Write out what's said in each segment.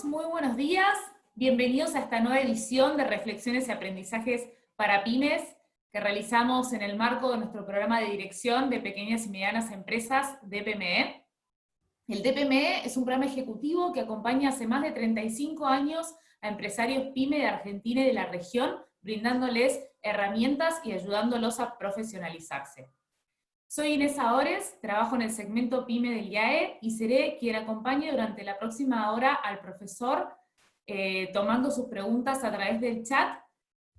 muy buenos días. Bienvenidos a esta nueva edición de Reflexiones y Aprendizajes para Pymes que realizamos en el marco de nuestro programa de dirección de pequeñas y medianas empresas, DPME. El DPME es un programa ejecutivo que acompaña hace más de 35 años a empresarios PYME de Argentina y de la región, brindándoles herramientas y ayudándolos a profesionalizarse. Soy Inés Ahores, trabajo en el segmento PYME del IAE y seré quien acompañe durante la próxima hora al profesor tomando sus preguntas a través del chat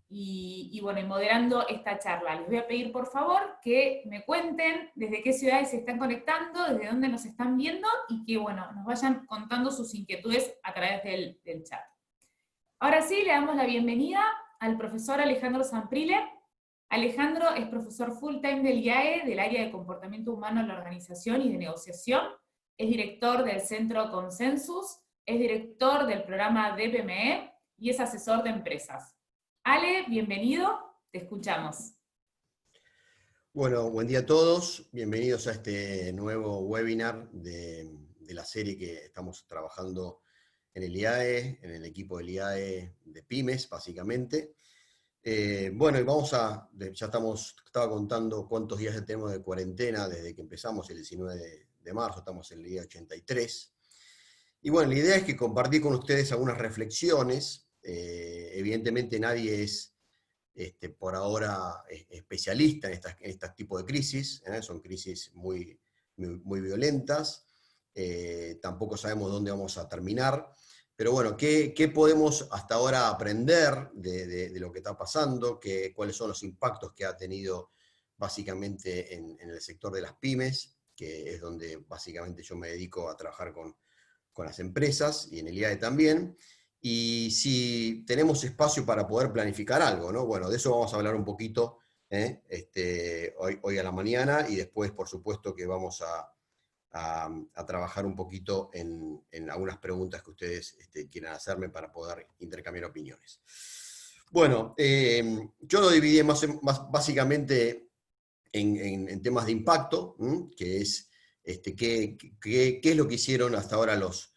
y moderando esta charla. Les voy a pedir por favor que me cuenten desde qué ciudades se están conectando, desde dónde nos están viendo y que nos vayan contando sus inquietudes a través del chat. Ahora sí, le damos la bienvenida al profesor Alejandro Zamprile. Alejandro es profesor full-time del IAE, del área de comportamiento humano en la organización y de negociación, es director del Centro Consensus, es director del programa DPME y es asesor de empresas. Ale, bienvenido, te escuchamos. Bueno, buen día a todos, bienvenidos a este nuevo webinar de la serie que estamos trabajando en el IAE, en el equipo del IAE de Pymes, básicamente. Bueno, y estaba contando cuántos días tenemos de cuarentena desde que empezamos el 19 de marzo, estamos en el día 83. Y bueno, la idea es que compartir con ustedes algunas reflexiones. Evidentemente nadie es por ahora especialista en este tipo de crisis, son crisis muy violentas, tampoco sabemos dónde vamos a terminar. Pero bueno, ¿qué podemos hasta ahora aprender de lo que está pasando? ¿Cuáles son los impactos que ha tenido básicamente en el sector de las pymes, que es donde básicamente yo me dedico a trabajar con las empresas, y en el IAE también? Y si tenemos espacio para poder planificar algo, ¿no? Bueno, de eso vamos a hablar un poquito hoy a la mañana, y después, por supuesto, que vamos a trabajar un poquito en algunas preguntas que ustedes quieran hacerme para poder intercambiar opiniones. Bueno, yo lo dividí básicamente en temas de impacto, que es qué es lo que hicieron hasta ahora los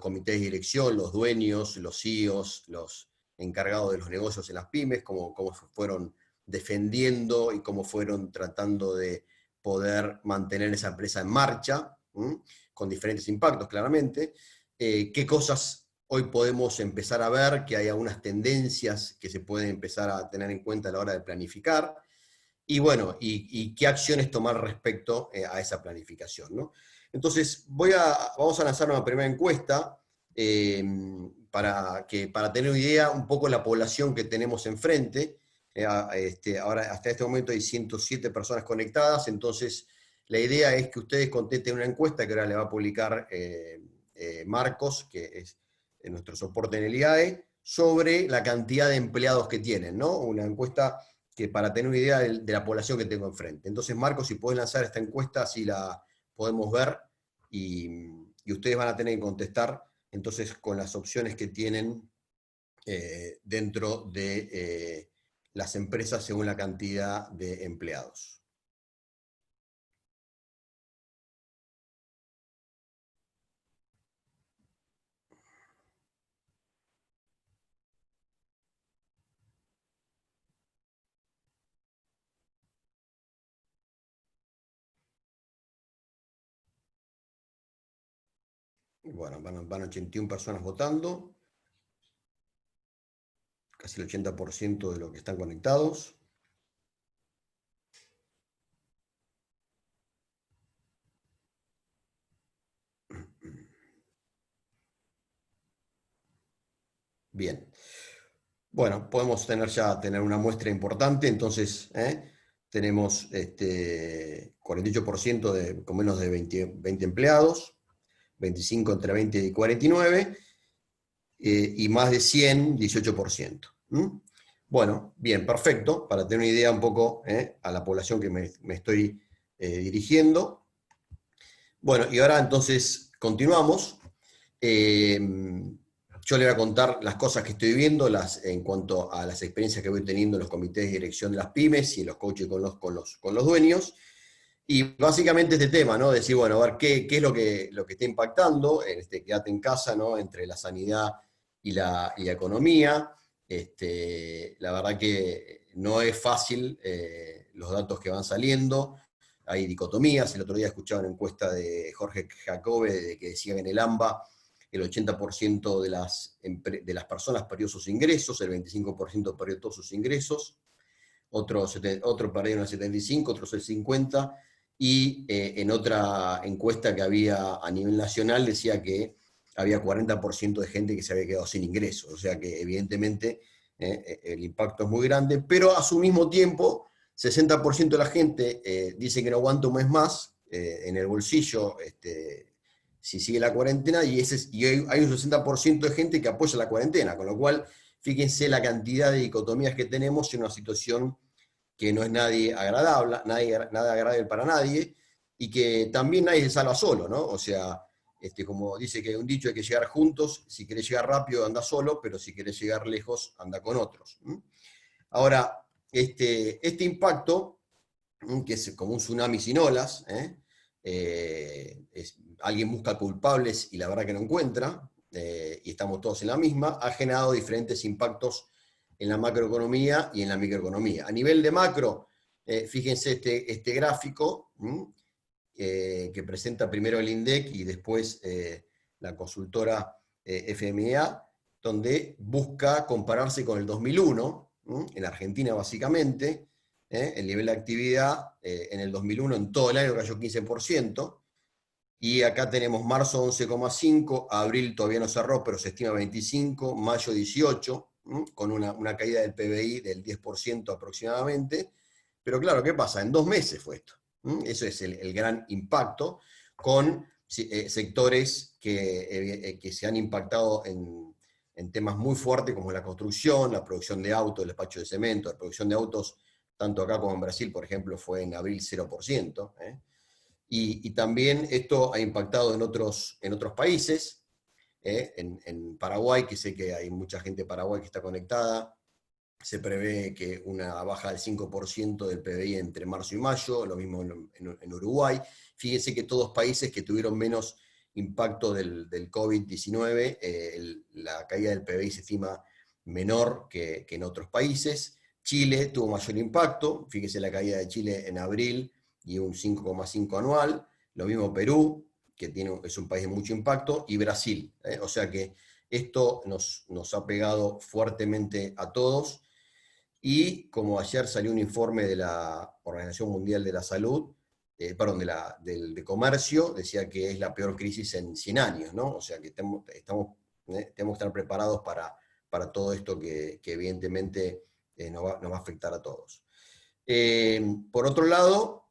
comités de dirección, los dueños, los CEOs, los encargados de los negocios en las pymes, cómo fueron defendiendo y cómo fueron tratando de poder mantener esa empresa en marcha, con diferentes impactos, claramente. ¿Qué cosas hoy podemos empezar a ver? Que hay algunas tendencias que se pueden empezar a tener en cuenta a la hora de planificar. Y bueno, y qué acciones tomar respecto a esa planificación, ¿no? Entonces, vamos a lanzar una primera encuesta para tener una idea un poco de la población que tenemos enfrente. Ahora, hasta este momento hay 107 personas conectadas, entonces la idea es que ustedes contesten una encuesta que ahora le va a publicar Marcos, que es nuestro soporte en el IAE, sobre la cantidad de empleados que tienen, ¿no? Una encuesta que para tener una idea de la población que tengo enfrente. Entonces, Marcos, si puedes lanzar esta encuesta, así la podemos ver, y ustedes van a tener que contestar, entonces, con las opciones que tienen dentro de las empresas según la cantidad de empleados. Bueno, van 81 personas votando, casi el 80% de los que están conectados. Bien. Bueno, podemos tener una muestra importante, entonces tenemos 48% con menos de 20 empleados, 25 entre 20 y 49, y más de 100, 18%. Bueno, bien, perfecto, para tener una idea un poco a la población que me estoy dirigiendo. Bueno, y ahora entonces continuamos. Yo le voy a contar las cosas que estoy viendo en cuanto a las experiencias que voy teniendo en los comités de dirección de las pymes y en los coaches con los dueños. Y básicamente este tema, ¿no? Decir, bueno, a ver qué es lo que está impactando en este quédate en casa, ¿no? Entre la sanidad y la economía. La verdad que no es fácil los datos que van saliendo. Hay dicotomías. El otro día escuchaba una encuesta de Jorge Jacobe de que decía que en el AMBA el 80% de las personas perdió sus ingresos, el 25% perdió todos sus ingresos, otro perdieron el 75%, otros el 50%, y en otra encuesta que había a nivel nacional decía que había 40% de gente que se había quedado sin ingresos, o sea que evidentemente el impacto es muy grande, pero a su mismo tiempo 60% de la gente dice que no aguanta un mes más en el bolsillo si sigue la cuarentena, y hay un 60% de gente que apoya la cuarentena, con lo cual fíjense la cantidad de dicotomías que tenemos en una situación que no es nadie agradable, nada agradable para nadie, y que también nadie se salva solo, ¿no? O sea, como dice que hay un dicho, hay que llegar juntos, si querés llegar rápido anda solo, pero si querés llegar lejos anda con otros. Ahora, este impacto, que es como un tsunami sin olas, alguien busca culpables y la verdad que no encuentra, y estamos todos en la misma, ha generado diferentes impactos en la macroeconomía y en la microeconomía. A nivel de macro, fíjense este gráfico que presenta primero el INDEC y después la consultora FMA, donde busca compararse con el 2001, en Argentina básicamente, el nivel de actividad en el 2001 en todo el año cayó 15%, y acá tenemos marzo 11,5, abril todavía no cerró, pero se estima 25, mayo 18, con una caída del PBI del 10% aproximadamente. Pero claro, ¿qué pasa? En 2 meses fue esto. Eso es el gran impacto, con sectores que se han impactado en temas muy fuertes como la construcción, la producción de autos, el despacho de cemento. La producción de autos, tanto acá como en Brasil, por ejemplo, fue en abril 0%. Y también esto ha impactado en otros países, en Paraguay, que sé que hay mucha gente de Paraguay que está conectada, se prevé que una baja del 5% del PBI entre marzo y mayo, lo mismo en Uruguay. Fíjense que todos países que tuvieron menos impacto del COVID-19, la caída del PBI se estima menor que en otros países. Chile tuvo mayor impacto, fíjese la caída de Chile en abril y un 5,5 anual, lo mismo Perú, que es un país de mucho impacto, y Brasil. O sea que esto nos ha pegado fuertemente a todos, y como ayer salió un informe de la Organización Mundial de la Salud, perdón, de Comercio, decía que es la peor crisis en 100 años, ¿no? O sea que tenemos que estar preparados para todo esto que evidentemente nos va a afectar a todos. Por otro lado,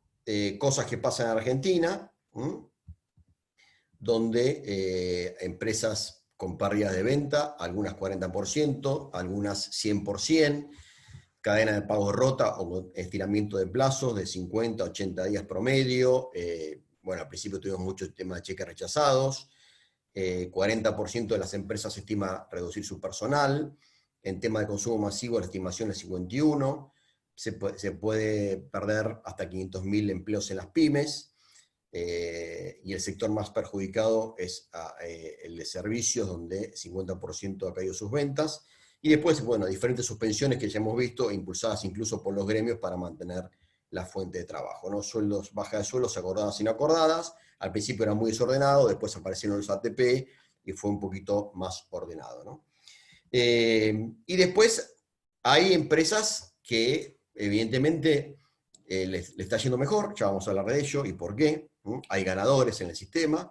cosas que pasan en Argentina, donde empresas con pérdidas de venta, algunas 40%, algunas 100%, cadena de pago rota o estiramiento de plazos de 50 a 80 días promedio. Bueno, al principio tuvimos mucho tema de cheques rechazados. 40% de las empresas estima reducir su personal. En tema de consumo masivo, la estimación es 51%. Se puede perder hasta 500.000 empleos en las pymes. Y el sector más perjudicado es el de servicios, donde 50% ha caído sus ventas. Y después, bueno, diferentes suspensiones que ya hemos visto, impulsadas incluso por los gremios para mantener la fuente de trabajo, ¿no? Baja de sueldos acordadas y no acordadas. Al principio era muy desordenado, después aparecieron los ATP y fue un poquito más ordenado, ¿no? Y después hay empresas que evidentemente le está yendo mejor, ya vamos a hablar de ello y por qué. Hay ganadores en el sistema,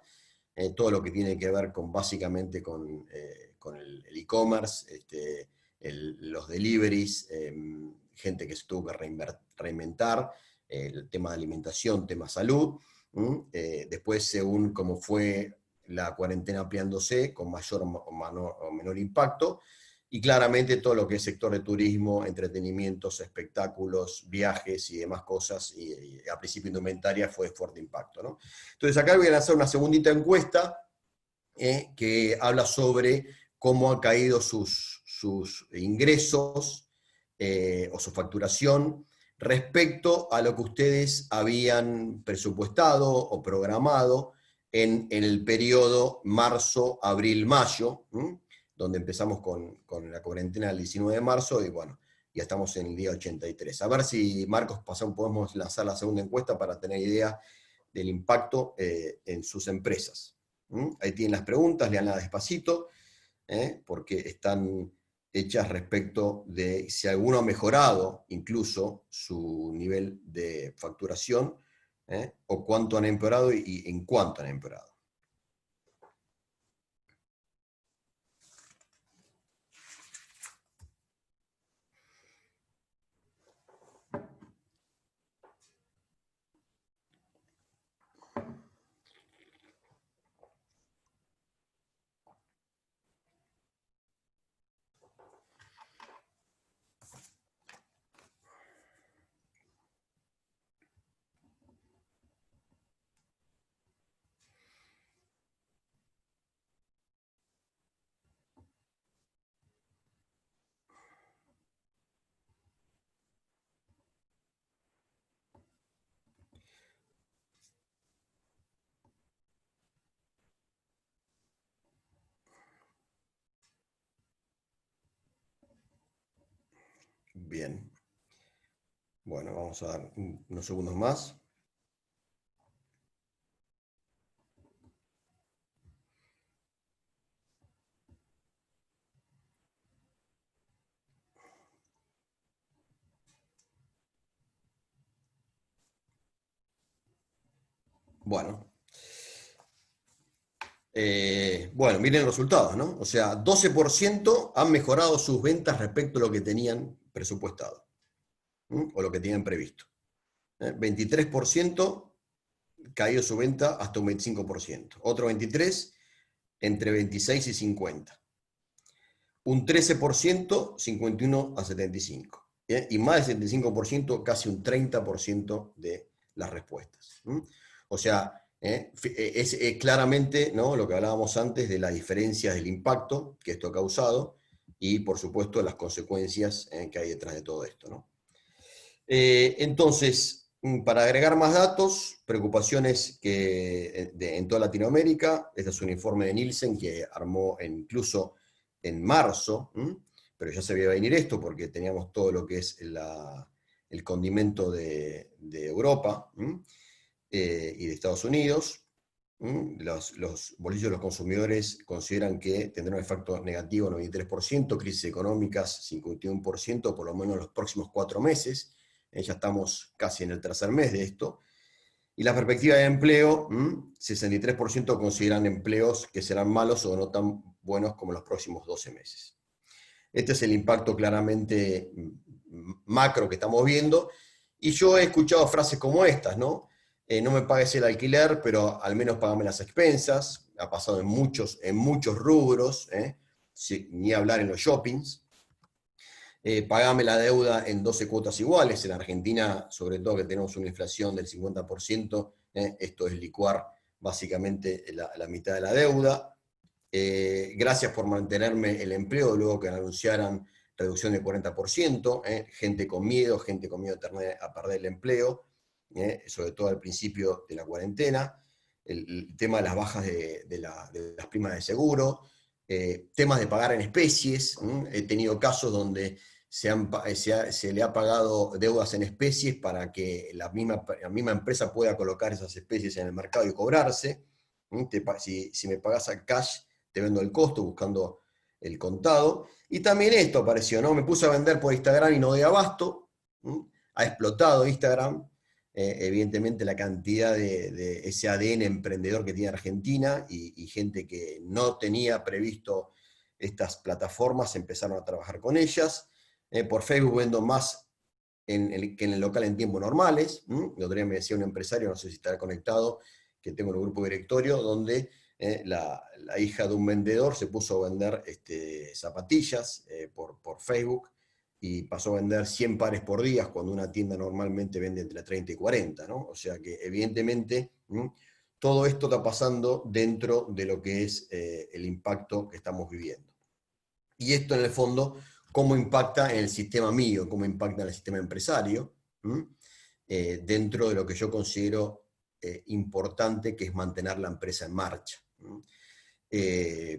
todo lo que tiene que ver básicamente con el e-commerce, los deliveries, gente que se tuvo que reinventar, el tema de alimentación, tema salud. Después, según cómo fue la cuarentena ampliándose, con mayor o menor impacto, y claramente todo lo que es sector de turismo, entretenimientos, espectáculos, viajes y demás cosas, y a principio indumentaria fue fuerte impacto, ¿no? Entonces acá voy a lanzar una segundita encuesta que habla sobre cómo han caído sus ingresos o su facturación respecto a lo que ustedes habían presupuestado o programado en el periodo marzo, abril, mayo, donde empezamos con la cuarentena el 19 de marzo, y bueno, ya estamos en el día 83. A ver si, Marcos, podemos lanzar la segunda encuesta para tener idea del impacto en sus empresas. Ahí tienen las preguntas, leanlas despacito, porque están hechas respecto de si alguno ha mejorado incluso su nivel de facturación, o cuánto han empeorado y en cuánto han empeorado. Bien. Bueno, vamos a dar unos segundos más. Bueno. Bueno, miren los resultados, ¿no? O sea, 12% han mejorado sus ventas respecto a lo que tenían presupuestado, o lo que tenían previsto. 23% caído su venta hasta un 25%. Otro 23%, entre 26 y 50. Un 13%, 51 a 75. Y más del 75%, casi un 30% de las respuestas. O sea, es claramente, ¿no?, lo que hablábamos antes de las diferencias del impacto que esto ha causado y, por supuesto, las consecuencias que hay detrás de todo esto, ¿no? Entonces, para agregar más datos, preocupaciones que en toda Latinoamérica, este es un informe de Nielsen que armó incluso en marzo, pero ya se veía venir esto porque teníamos todo lo que es el condimento de Europa y de Estados Unidos. Los bolsillos de los consumidores consideran que tendrá un efecto negativo 93%, crisis económicas 51%, por lo menos los próximos 4 meses. Ya estamos casi en el tercer mes de esto. Y la perspectiva de empleo, 63% consideran empleos que serán malos o no tan buenos como los próximos 12 meses. Este es el impacto claramente macro que estamos viendo. Y yo he escuchado frases como estas, ¿no? No me pagues el alquiler, pero al menos pagame las expensas. Ha pasado en muchos rubros, ni hablar en los shoppings. Pagame la deuda en 12 cuotas iguales. En Argentina, sobre todo que tenemos una inflación del 50%, esto es licuar básicamente la mitad de la deuda. Gracias por mantenerme el empleo luego que anunciaran reducción del 40%, gente con miedo a perder el empleo, sobre todo al principio de la cuarentena, el tema de las bajas de las primas de seguro, temas de pagar en especies. He tenido casos donde se le ha pagado deudas en especies para que la misma empresa pueda colocar esas especies en el mercado y cobrarse. Si me pagas a cash, te vendo el costo buscando el contado. Y también esto apareció, ¿no? Me puse a vender por Instagram y no de abasto. Ha explotado Instagram. Evidentemente la cantidad de ese ADN emprendedor que tiene Argentina y gente que no tenía previsto estas plataformas empezaron a trabajar con ellas. Por Facebook vendo más que en el local en tiempos normales. El otro día me decía un empresario, no sé si estará conectado, que tengo en un grupo directorio donde la hija de un vendedor se puso a vender zapatillas por Facebook y pasó a vender 100 pares por día cuando una tienda normalmente vende entre 30 y 40, ¿no? O sea que evidentemente todo esto está pasando dentro de lo que es el impacto que estamos viviendo. Y esto en el fondo, ¿cómo impacta en el sistema mío? ¿Cómo impacta en el sistema empresario? dentro de lo que yo considero importante, que es mantener la empresa en marcha.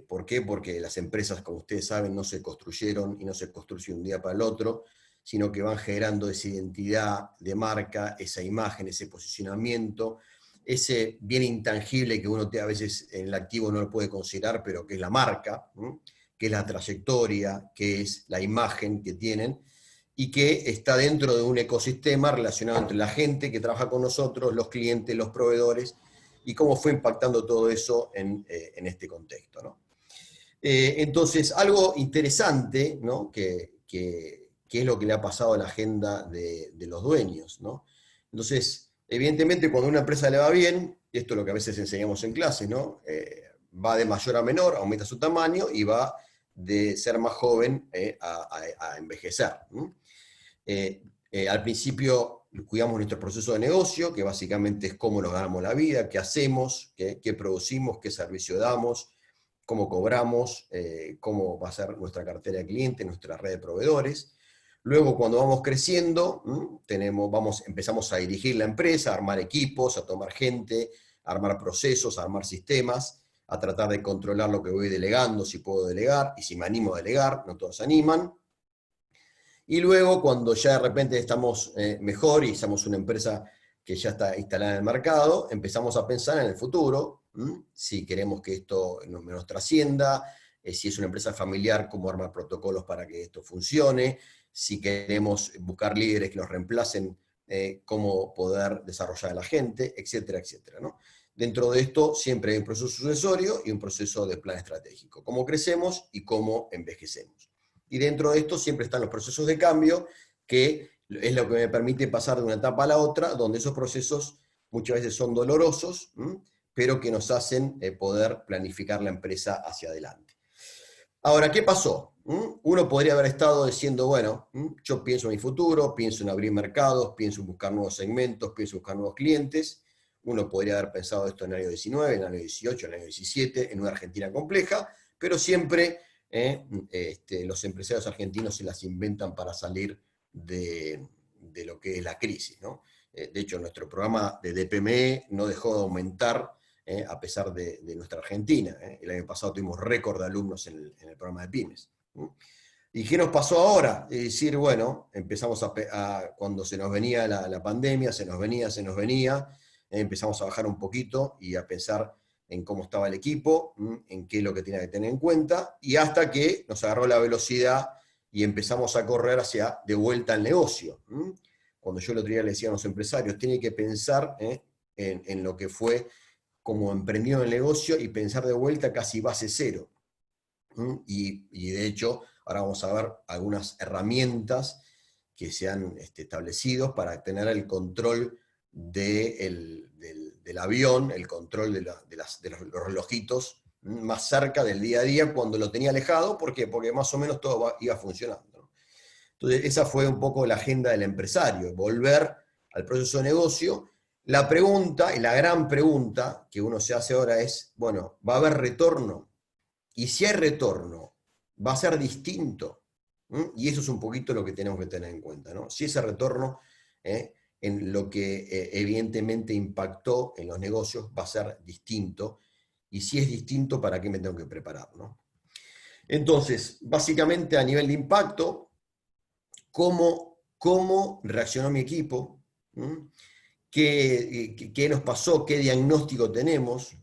¿Por qué? Porque las empresas, como ustedes saben, no se construyeron y no se construyen un día para el otro, sino que van generando esa identidad de marca, esa imagen, ese posicionamiento, ese bien intangible que uno a veces en el activo no lo puede considerar, pero que es la marca, que es la trayectoria, que es la imagen que tienen, y que está dentro de un ecosistema relacionado entre la gente que trabaja con nosotros, los clientes, los proveedores, y cómo fue impactando todo eso en este contexto, ¿no? Entonces, algo interesante, ¿no? que es lo que le ha pasado a la agenda de los dueños, ¿no? Entonces, evidentemente, cuando a una empresa le va bien, esto es lo que a veces enseñamos en clase, ¿no? Va de mayor a menor, aumenta su tamaño y va de ser más joven a envejecer, ¿no? Al principio cuidamos nuestro proceso de negocio, que básicamente es cómo nos ganamos la vida, qué hacemos, qué producimos, qué servicio damos, cómo cobramos, cómo va a ser nuestra cartera de clientes, nuestra red de proveedores. Luego, cuando vamos creciendo, empezamos a dirigir la empresa, a armar equipos, a tomar gente, a armar procesos, a armar sistemas, a tratar de controlar lo que voy delegando, si puedo delegar, y si me animo a delegar, no todos se animan. Y luego, cuando ya de repente estamos mejor y somos una empresa que ya está instalada en el mercado, empezamos a pensar en el futuro, si queremos que esto nos trascienda, si es una empresa familiar, cómo armar protocolos para que esto funcione, si queremos buscar líderes que nos reemplacen, cómo poder desarrollar a la gente, etcétera, etcétera, ¿no? Dentro de esto siempre hay un proceso sucesorio y un proceso de plan estratégico, cómo crecemos y cómo envejecemos. Y dentro de esto siempre están los procesos de cambio, que es lo que me permite pasar de una etapa a la otra, donde esos procesos muchas veces son dolorosos, pero que nos hacen poder planificar la empresa hacia adelante. Ahora, ¿qué pasó? Uno podría haber estado diciendo, bueno, yo pienso en mi futuro, pienso en abrir mercados, pienso en buscar nuevos segmentos, pienso en buscar nuevos clientes. Uno podría haber pensado esto en el año 19, en el año 18, en el año 17, en una Argentina compleja, pero siempre los empresarios argentinos se las inventan para salir de lo que es la crisis, ¿no? De hecho, nuestro programa de DPME no dejó de aumentar a pesar de nuestra Argentina. El año pasado tuvimos récord de alumnos en el programa de pymes. ¿Y qué nos pasó ahora? Es decir, bueno, empezamos cuando se nos venía la pandemia, se nos venía, empezamos a bajar un poquito y a pensar en cómo estaba el equipo, en qué es lo que tenía que tener en cuenta, y hasta que nos agarró la velocidad y empezamos a correr hacia de vuelta al negocio. Cuando yo el otro día le decía a los empresarios, tienen que pensar en lo que fue como emprendido en el negocio y pensar de vuelta casi base cero. Y de hecho, ahora vamos a ver algunas herramientas que se han establecido para tener el control del avión, el control de los relojitos más cerca del día a día cuando lo tenía alejado. ¿Por qué? Porque más o menos todo iba funcionando, ¿no? Entonces, esa fue un poco la agenda del empresario, volver al proceso de negocio. La pregunta, y la gran pregunta que uno se hace ahora es, bueno, ¿va a haber retorno? Y si hay retorno, ¿va a ser distinto? Y eso es un poquito lo que tenemos que tener en cuenta, ¿no? Si ese retorno en lo que evidentemente impactó en los negocios va a ser distinto, y si es distinto, ¿para qué me tengo que preparar, ¿no? Entonces, básicamente a nivel de impacto, ¿cómo reaccionó mi equipo? ¿Qué nos pasó? ¿Qué diagnóstico tenemos?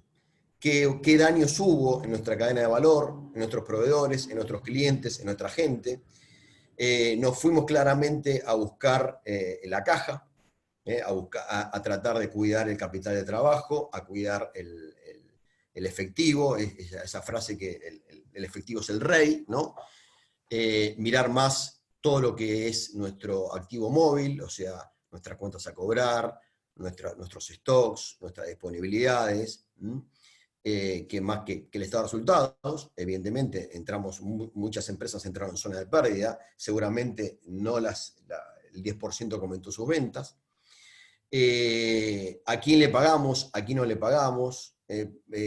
¿Qué daños hubo en nuestra cadena de valor, en nuestros proveedores, en nuestros clientes, en nuestra gente? Nos fuimos claramente a buscar la caja, a tratar de cuidar el capital de trabajo, a cuidar el efectivo, esa frase que el efectivo es el rey, ¿no? Mirar más todo lo que es nuestro activo móvil, o sea, nuestras cuentas a cobrar, nuestros stocks, nuestras disponibilidades, que más que el estado de resultados. Evidentemente, muchas empresas entraron en zona de pérdida, seguramente no el 10% aumentó sus ventas. ¿A quién le pagamos? ¿A quién no le pagamos?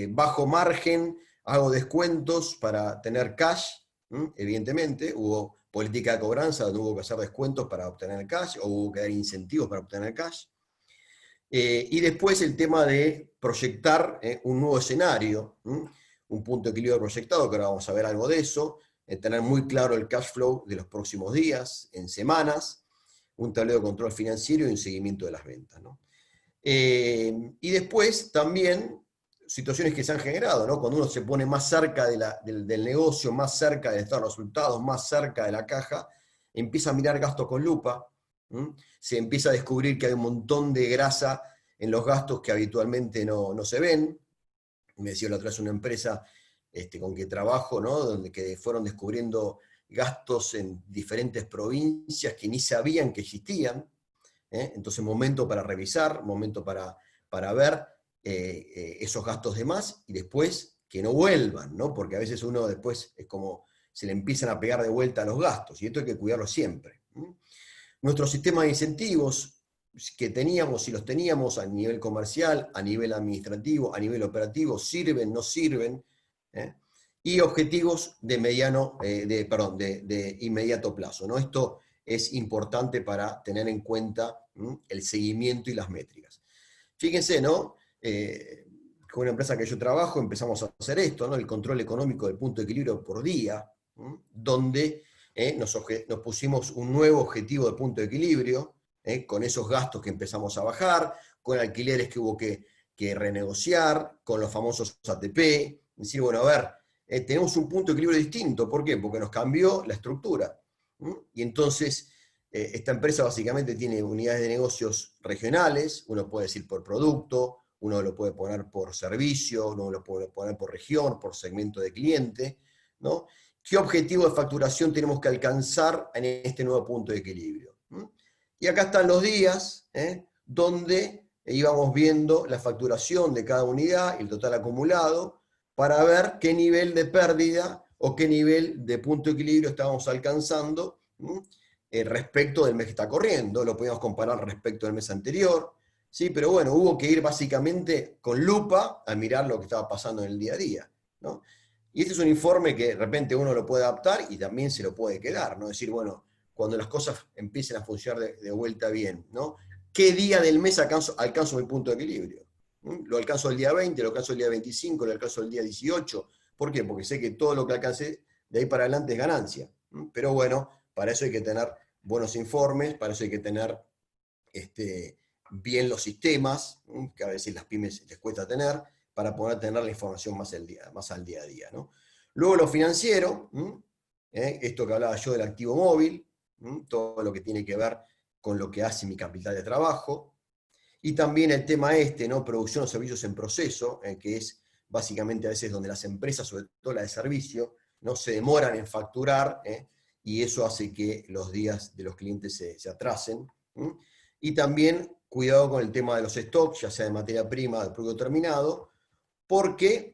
Bajo margen, hago descuentos para tener cash, evidentemente, hubo política de cobranza, donde hubo que hacer descuentos para obtener el cash, o hubo que dar incentivos para obtener el cash. Y después el tema de proyectar un nuevo escenario, un punto de equilibrio proyectado, que ahora vamos a ver algo de eso, tener muy claro el cash flow de los próximos días, en semanas, un tablero de control financiero y un seguimiento de las ventas, ¿no? Y después también situaciones que se han generado, ¿no? Cuando uno se pone más cerca del negocio, más cerca del estado de resultados, más cerca de la caja, empieza a mirar gastos con lupa, se empieza a descubrir que hay un montón de grasa en los gastos que habitualmente no se ven. Me decía la otra vez una empresa con que trabajo, ¿no? Donde que fueron descubriendo gastos en diferentes provincias que ni sabían que existían. Entonces, momento para revisar, momento para ver esos gastos de más y después que no vuelvan, ¿no? Porque a veces uno después es como se le empiezan a pegar de vuelta a los gastos, y esto hay que cuidarlo siempre. Nuestro sistema de incentivos que teníamos y los teníamos a nivel comercial, a nivel administrativo, a nivel operativo, sirven, no sirven, y objetivos de inmediato plazo, ¿no? Esto es importante para tener en cuenta el seguimiento y las métricas. Fíjense, ¿no? Con una empresa que yo trabajo empezamos a hacer esto, ¿no? El control económico del punto de equilibrio por día, donde nos pusimos un nuevo objetivo de punto de equilibrio, con esos gastos que empezamos a bajar, con alquileres que hubo que renegociar, con los famosos ATP, decir, bueno, a ver, tenemos un punto de equilibrio distinto, ¿por qué? Porque nos cambió la estructura. Y entonces, esta empresa básicamente tiene unidades de negocios regionales, uno puede decir por producto, uno lo puede poner por servicio, uno lo puede poner por región, por segmento de cliente, ¿no? ¿Qué objetivo de facturación tenemos que alcanzar en este nuevo punto de equilibrio? Y acá están los días, donde íbamos viendo la facturación de cada unidad y el total acumulado, para ver qué nivel de pérdida o qué nivel de punto de equilibrio estábamos alcanzando respecto del mes que está corriendo. Lo podíamos comparar respecto del mes anterior, ¿sí? Pero bueno, hubo que ir básicamente con lupa a mirar lo que estaba pasando en el día a día, ¿no? Y este es un informe que de repente uno lo puede adaptar y también se lo puede quedar, ¿no? Decir, bueno, cuando las cosas empiecen a funcionar de vuelta bien, ¿no? ¿Qué día del mes alcanzo mi punto de equilibrio? Lo alcanzo el día 20, lo alcanzo el día 25, lo alcanzo el día 18. ¿Por qué? Porque sé que todo lo que alcance de ahí para adelante es ganancia. Pero bueno, para eso hay que tener buenos informes, para eso hay que tener bien los sistemas, que a veces las pymes les cuesta tener, para poder tener la información más al día a día, ¿no? Luego lo financiero, esto que hablaba yo del activo móvil, todo lo que tiene que ver con lo que hace mi capital de trabajo, y también el tema ¿no? Producción o servicios en proceso, que es básicamente a veces donde las empresas, sobre todo la de servicio, no se demoran en facturar, y eso hace que los días de los clientes se atrasen. Y también cuidado con el tema de los stocks, ya sea de materia prima, de producto terminado, porque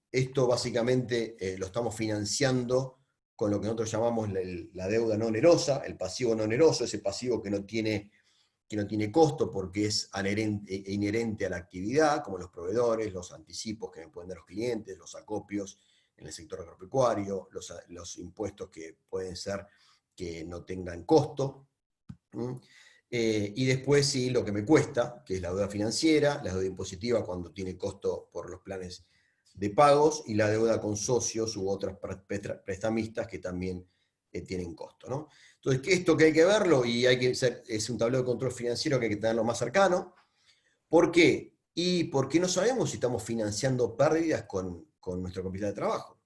esto básicamente lo estamos financiando con lo que nosotros llamamos la deuda no onerosa, el pasivo no oneroso, ese pasivo que no tiene costo porque es inherente a la actividad, como los proveedores, los anticipos que me pueden dar los clientes, los acopios en el sector agropecuario, los impuestos que pueden ser que no tengan costo. Y después sí, lo que me cuesta, que es la deuda financiera, la deuda impositiva cuando tiene costo por los planes de pagos, y la deuda con socios u otras prestamistas que también tienen costo, ¿no? Entonces, esto que hay que verlo, y es un tablero de control financiero que hay que tenerlo más cercano. ¿Por qué? Y porque no sabemos si estamos financiando pérdidas con nuestro capital de trabajo.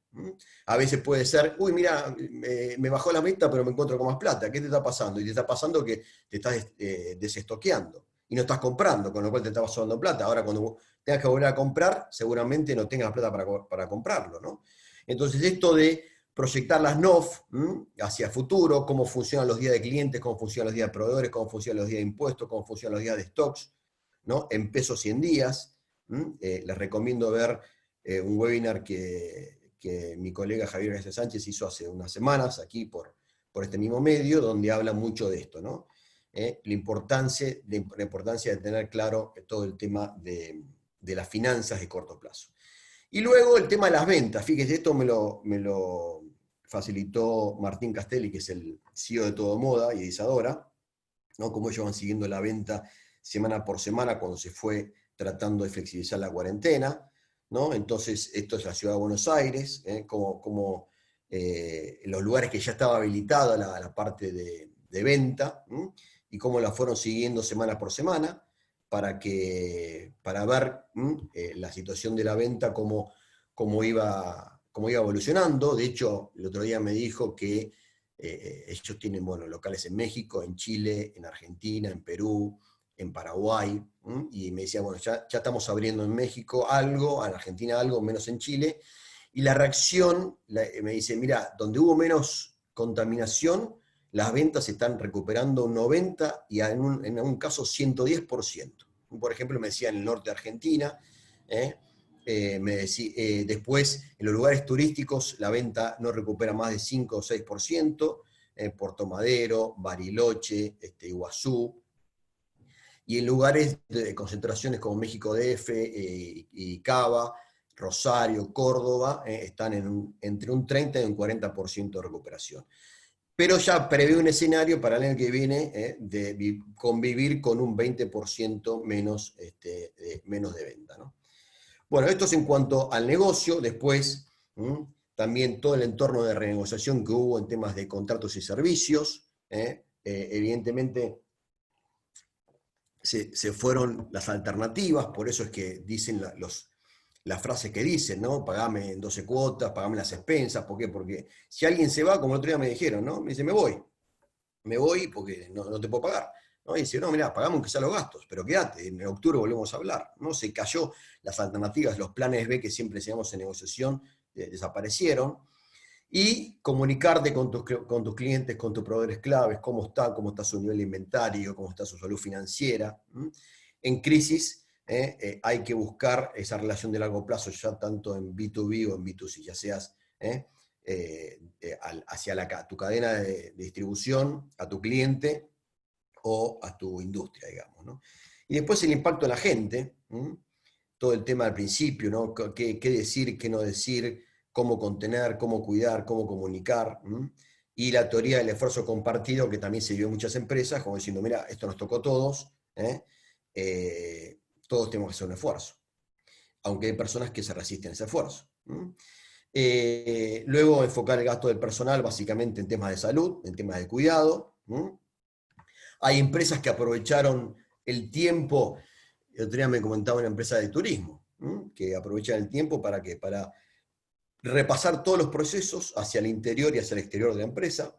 A veces puede ser, uy, mira, me bajó la meta, pero me encuentro con más plata. ¿Qué te está pasando? Y te está pasando que te estás desestoqueando y no estás comprando, con lo cual te está pasando plata. Ahora, cuando tengas que volver a comprar, seguramente no tengas plata para comprarlo, ¿no? Entonces, esto de proyectar las NOF hacia futuro, cómo funcionan los días de clientes, cómo funcionan los días de proveedores, cómo funcionan los días de impuestos, cómo funcionan los días de stocks, ¿no? En pesos y en días. Les recomiendo ver un webinar que mi colega Javier García Sánchez hizo hace unas semanas aquí por este mismo medio, donde habla mucho de esto, ¿no? La importancia de tener claro todo el tema de las finanzas de corto plazo. Y luego el tema de las ventas. Fíjese, esto facilitó Martín Castelli, que es el CEO de Todo Moda y de Isadora, ¿no? Cómo ellos van siguiendo la venta semana por semana cuando se fue tratando de flexibilizar la cuarentena, ¿no? Entonces, esto es la ciudad de Buenos Aires, como los lugares que ya estaba habilitada la parte de venta, y cómo la fueron siguiendo semana por semana para ver la situación de la venta, cómo iba evolucionando. De hecho, el otro día me dijo que ellos tienen locales en México, en Chile, en Argentina, en Perú, en Paraguay, y me decía, bueno, ya estamos abriendo en México algo, en Argentina algo, menos en Chile, y la reacción, me dice, mira, donde hubo menos contaminación, las ventas se están recuperando un 90% y en un caso 110%. Por ejemplo, me decía en el norte de Argentina, después en los lugares turísticos la venta no recupera más de 5 o 6%, Puerto Madero, Bariloche, Iguazú, y en lugares de concentraciones como México DF y Cava, Rosario, Córdoba, están entre un 30 y un 40% de recuperación. Pero ya prevé un escenario para el año que viene de convivir con un 20% menos de venta, ¿no? Bueno, esto es en cuanto al negocio. Después, también todo el entorno de renegociación que hubo en temas de contratos y servicios. Evidentemente, se fueron las alternativas, por eso es que dicen las frases que dicen, ¿no? Pagame en 12 cuotas, pagame las expensas. ¿Por qué? Porque si alguien se va, como el otro día me dijeron, ¿no? Me dice, me voy porque no te puedo pagar. ¿No? Y dice, no, mirá, pagamos aunque sea los gastos, pero quédate, en octubre volvemos a hablar. ¿No? Se cayó las alternativas, los planes B que siempre enseñamos en negociación, desaparecieron. Y comunicarte con tus clientes, con tus proveedores claves, cómo está su nivel de inventario, cómo está su salud financiera. En crisis hay que buscar esa relación de largo plazo, ya tanto en B2B o en B2C, ya seas hacia tu cadena de distribución, a tu cliente o a tu industria, digamos, ¿no? Y después el impacto en la gente, todo el tema al principio, ¿no? ¿Qué decir, qué no decir, cómo contener, cómo cuidar, cómo comunicar, y la teoría del esfuerzo compartido, que también se vio en muchas empresas, como diciendo, mira, esto nos tocó a todos, todos tenemos que hacer un esfuerzo, aunque hay personas que se resisten a ese esfuerzo. Luego enfocar el gasto del personal básicamente en temas de salud, en temas de cuidado. Hay empresas que aprovecharon el tiempo. El otro día me comentaba una empresa de turismo, que aprovechan el tiempo para repasar todos los procesos hacia el interior y hacia el exterior de la empresa,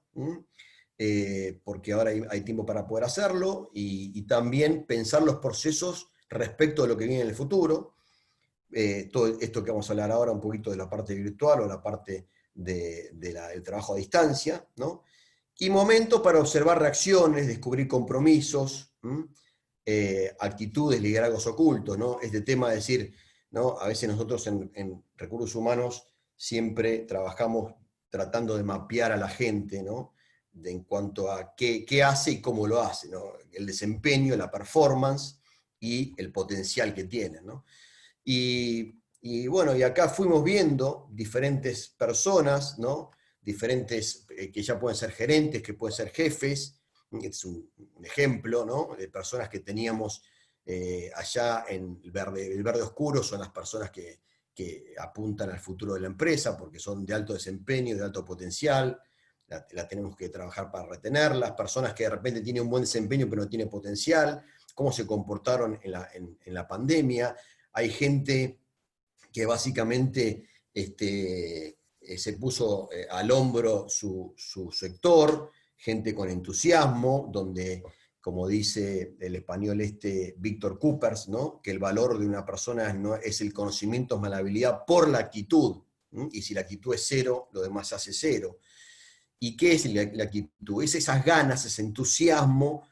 porque ahora hay tiempo para poder hacerlo, y también pensar los procesos respecto de lo que viene en el futuro. Todo esto que vamos a hablar ahora, un poquito de la parte virtual o la parte del trabajo a distancia, ¿no? Y momentos para observar reacciones, descubrir compromisos, actitudes, liderazgos ocultos, ¿no? Este tema de decir, ¿no? A veces nosotros en recursos humanos siempre trabajamos tratando de mapear a la gente, ¿no? En cuanto a qué hace y cómo lo hace, ¿no? El desempeño, la performance y el potencial que tiene, ¿no? Y bueno, y acá fuimos viendo diferentes personas, ¿no? Diferentes, que ya pueden ser gerentes, que pueden ser jefes. Es un ejemplo, ¿no? De personas que teníamos allá en el verde oscuro, son las personas que apuntan al futuro de la empresa, porque son de alto desempeño, de alto potencial. La tenemos que trabajar para retenerlas. Personas que de repente tienen un buen desempeño pero no tienen potencial, cómo se comportaron en la pandemia. Hay gente que básicamente se puso al hombro su sector, gente con entusiasmo, donde, como dice el español Víctor Coopers, ¿no? Que el valor de una persona no es el conocimiento, es la habilidad por la actitud, y si la actitud es cero, lo demás se hace cero. ¿Y qué es la actitud? Es esas ganas, ese entusiasmo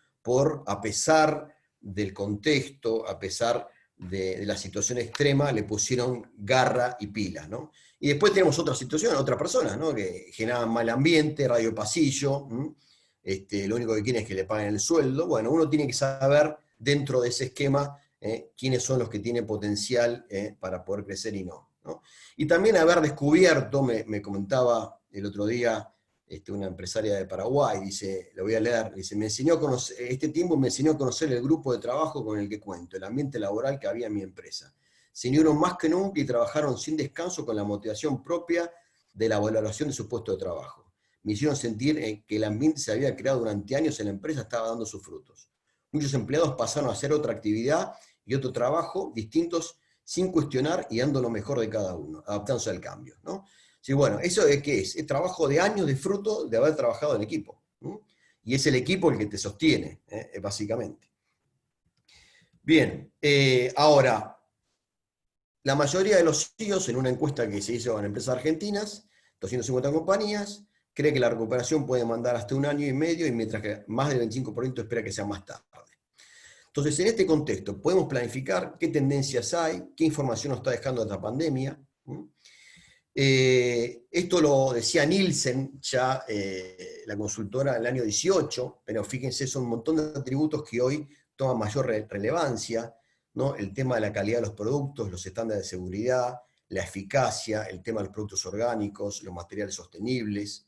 a pesar del contexto, a pesar de la situación extrema, le pusieron garra y pilas, ¿no? Y después tenemos otra situación, otras personas, ¿no? Que generaban mal ambiente, radio pasillo, lo único que quieren es que le paguen el sueldo. Bueno, uno tiene que saber dentro de ese esquema quiénes son los que tienen potencial para poder crecer y no, ¿no? Y también haber descubierto, me comentaba el otro día una empresaria de Paraguay, dice, lo voy a leer, dice, este tiempo me enseñó a conocer el grupo de trabajo con el que cuento, el ambiente laboral que había en mi empresa. Se unieron más que nunca y trabajaron sin descanso con la motivación propia de la valoración de su puesto de trabajo. Me hicieron sentir que el ambiente se había creado durante años en la empresa, estaba dando sus frutos. Muchos empleados pasaron a hacer otra actividad y otro trabajo distintos sin cuestionar y dando lo mejor de cada uno, adaptándose al cambio, ¿no? Sí, bueno, ¿eso de qué es? Es trabajo de años de fruto de haber trabajado en equipo. Y es el equipo el que te sostiene, básicamente. Bien, ahora, la mayoría de los CEOs, en una encuesta que se hizo en empresas argentinas, 250 compañías, cree que la recuperación puede mandar hasta 1 año y medio, y mientras que más del 25% espera que sea más tarde. Entonces, en este contexto, podemos planificar qué tendencias hay, qué información nos está dejando esta pandemia. Esto lo decía Nielsen, ya la consultora del año 18, pero fíjense, son un montón de atributos que hoy toman mayor relevancia, ¿no? El tema de la calidad de los productos, los estándares de seguridad, la eficacia, el tema de los productos orgánicos, los materiales sostenibles,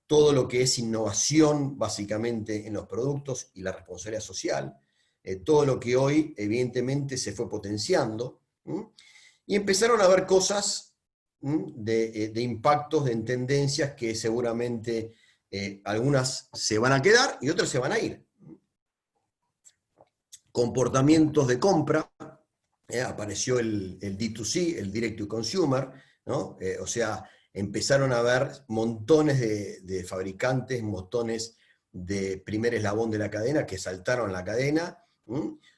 todo lo que es innovación básicamente en los productos y la responsabilidad social, todo lo que hoy evidentemente se fue potenciando, y empezaron a ver cosas de impactos, de tendencias que seguramente algunas se van a quedar y otras se van a ir. Comportamientos de compra, apareció el D2C, el Direct to Consumer, ¿no? O sea, empezaron a haber montones de fabricantes, montones de primer eslabón de la cadena que saltaron a la cadena,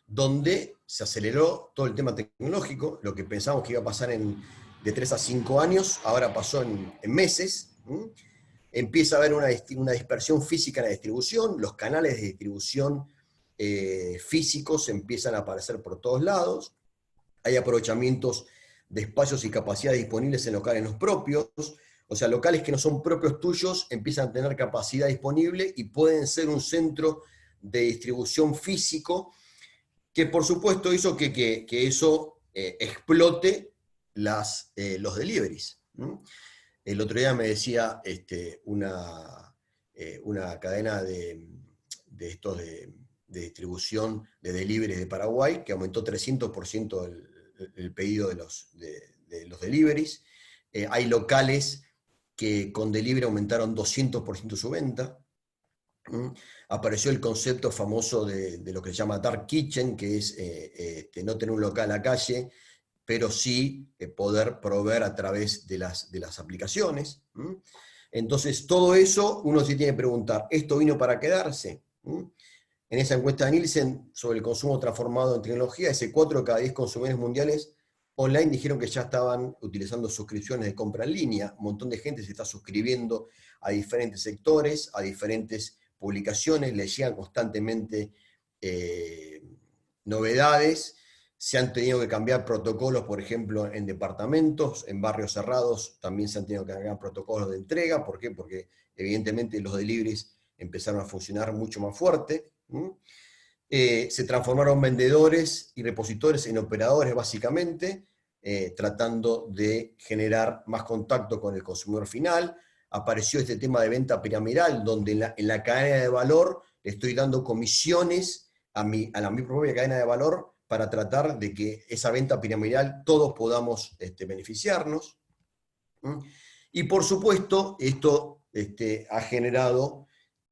donde se aceleró todo el tema tecnológico, lo que pensamos que iba a pasar de 3 a 5 años, ahora pasó en meses. Empieza a haber una dispersión física en la distribución, los canales de distribución físicos empiezan a aparecer por todos lados, hay aprovechamientos de espacios y capacidades disponibles en locales no propios, o sea, locales que no son propios tuyos empiezan a tener capacidad disponible y pueden ser un centro de distribución físico, que por supuesto hizo que eso explote los deliveries. El otro día me decía una cadena de distribución de deliveries de Paraguay que aumentó 300% el pedido de los deliveries. Hay locales que con delivery aumentaron 200% su venta. Apareció el concepto famoso de lo que se llama Dark Kitchen, que es no tener un local a la calle, pero sí poder proveer a través de las aplicaciones. Entonces, todo eso uno se tiene que preguntar, ¿esto vino para quedarse? En esa encuesta de Nielsen sobre el consumo transformado en tecnología, ese 4 de cada 10 consumidores mundiales online dijeron que ya estaban utilizando suscripciones de compra en línea. Un montón de gente se está suscribiendo a diferentes sectores, a diferentes publicaciones, le llegan constantemente novedades. Se han tenido que cambiar protocolos, por ejemplo, en departamentos, en barrios cerrados también se han tenido que cambiar protocolos de entrega. ¿Por qué? Porque evidentemente los deliveries empezaron a funcionar mucho más fuerte. Se transformaron vendedores y repositores en operadores, básicamente, tratando de generar más contacto con el consumidor final. Apareció este tema de venta piramidal, donde en la cadena de valor le estoy dando comisiones a mi propia cadena de valor para tratar de que esa venta piramidal todos podamos beneficiarnos. Y por supuesto, esto ha generado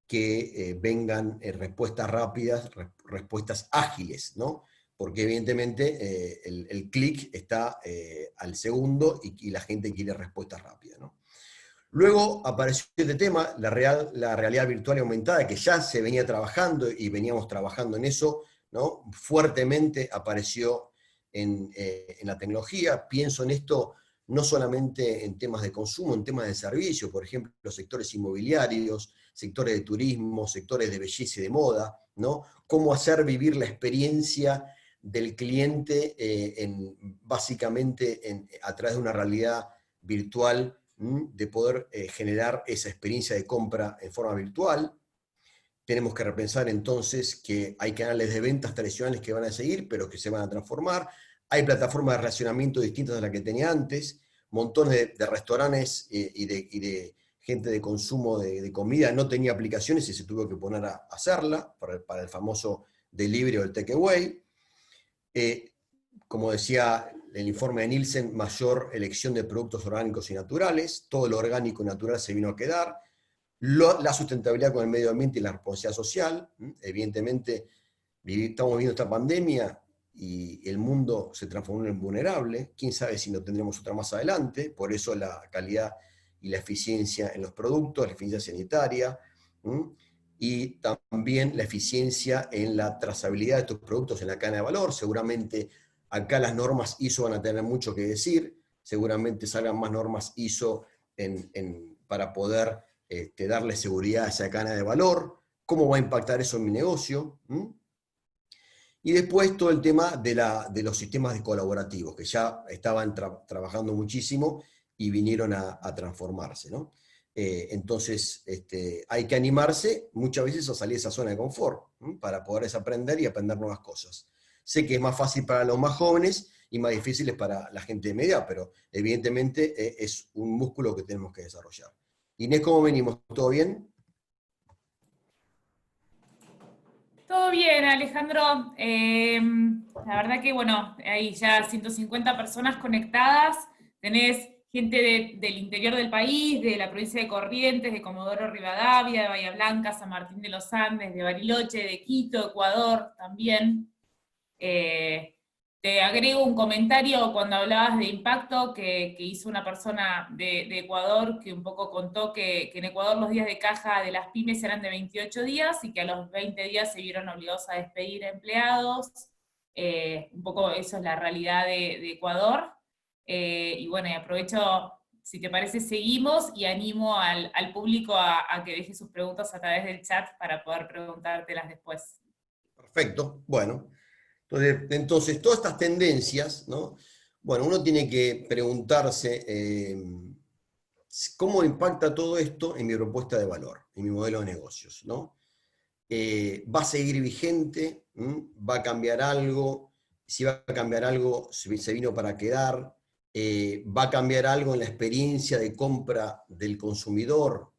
que vengan respuestas rápidas, respuestas ágiles, ¿no? Porque evidentemente el clic está al segundo y la gente quiere respuestas rápidas, ¿no? Luego apareció este tema, la realidad virtual y aumentada, que ya se venía trabajando y veníamos trabajando en eso, ¿no? Fuertemente apareció en la tecnología. Pienso en esto no solamente en temas de consumo, en temas de servicio, por ejemplo, los sectores inmobiliarios, sectores de turismo, sectores de belleza y de moda, ¿no? Cómo hacer vivir la experiencia del cliente básicamente a través de una realidad virtual, de poder generar esa experiencia de compra en forma virtual. Tenemos que repensar entonces que hay canales de ventas tradicionales que van a seguir, pero que se van a transformar. Hay plataformas de relacionamiento distintas a las que tenía antes, montones de restaurantes y de gente de consumo de comida no tenía aplicaciones y se tuvo que poner a hacerla para el famoso delivery o el takeaway. Como decía el informe de Nielsen, mayor elección de productos orgánicos y naturales, todo lo orgánico y natural se vino a quedar, la sustentabilidad con el medio ambiente y la responsabilidad social. Evidentemente, estamos viviendo esta pandemia y el mundo se transformó en vulnerable, quién sabe si no tendremos otra más adelante, por eso la calidad y la eficiencia en los productos, la eficiencia sanitaria, y también la eficiencia en la trazabilidad de estos productos en la cadena de valor. Seguramente acá las normas ISO van a tener mucho que decir, seguramente salgan más normas ISO para poder darle seguridad a esa cadena de valor, cómo va a impactar eso en mi negocio. Y después todo el tema de los sistemas colaborativos, que ya estaban trabajando muchísimo y vinieron a transformarse, ¿no? Entonces, hay que animarse muchas veces a salir de esa zona de confort, para poder desaprender y aprender nuevas cosas. Sé que es más fácil para los más jóvenes y más difícil es para la gente de media, pero evidentemente es un músculo que tenemos que desarrollar. Inés, ¿cómo venimos? ¿Todo bien? Todo bien, Alejandro. La verdad que, bueno, hay ya 150 personas conectadas. Tenés gente del interior del país, de la provincia de Corrientes, de Comodoro Rivadavia, de Bahía Blanca, San Martín de los Andes, de Bariloche, de Quito, Ecuador también. Eh, Te agrego un comentario cuando hablabas de impacto que hizo una persona de Ecuador que un poco contó que en Ecuador los días de caja de las pymes eran de 28 días y que a los 20 días se vieron obligados a despedir a empleados. Un poco eso es la realidad de Ecuador. Y bueno, y aprovecho, si te parece, seguimos y animo al público a que deje sus preguntas a través del chat para poder preguntártelas después. Perfecto, bueno. Entonces, todas estas tendencias, ¿no? Bueno, uno tiene que preguntarse cómo impacta todo esto en mi propuesta de valor, en mi modelo de negocios, ¿no? ¿Va a seguir vigente? ¿Va a cambiar algo? Si va a cambiar algo, se vino para quedar. ¿Va a cambiar algo en la experiencia de compra del consumidor?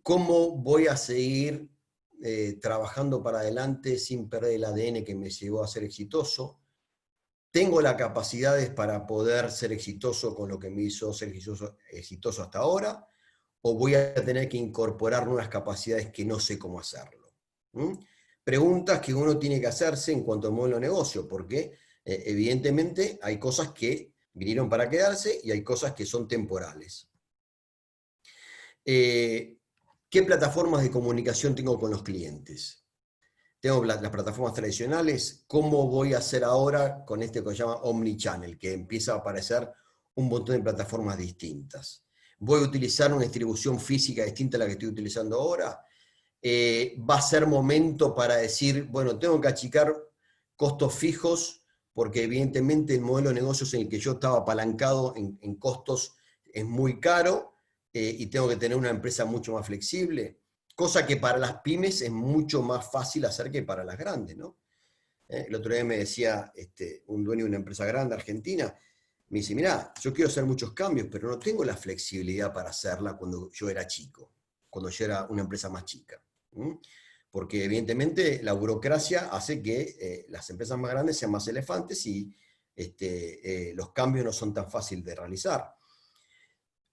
¿Cómo voy a seguir trabajando para adelante sin perder el ADN que me llevó a ser exitoso? ¿Tengo las capacidades para poder ser exitoso con lo que me hizo ser exitoso hasta ahora? ¿O voy a tener que incorporar nuevas capacidades que no sé cómo hacerlo? Preguntas que uno tiene que hacerse en cuanto al modelo de negocio, porque evidentemente hay cosas que vinieron para quedarse y hay cosas que son temporales. ¿Qué plataformas de comunicación tengo con los clientes? Tengo las plataformas tradicionales. ¿Cómo voy a hacer ahora con este que se llama Omnichannel, que empieza a aparecer un montón de plataformas distintas? ¿Voy a utilizar una distribución física distinta a la que estoy utilizando ahora? ¿Va a ser momento para decir, bueno, tengo que achicar costos fijos, porque evidentemente el modelo de negocios en el que yo estaba apalancado en costos es muy caro, y tengo que tener una empresa mucho más flexible? Cosa que para las pymes es mucho más fácil hacer que para las grandes, ¿no? El otro día me decía un dueño de una empresa grande argentina, me dice, mirá, yo quiero hacer muchos cambios, pero no tengo la flexibilidad para hacerla cuando yo era chico, cuando yo era una empresa más chica. Porque evidentemente la burocracia hace que las empresas más grandes sean más elefantes y los cambios no son tan fáciles de realizar.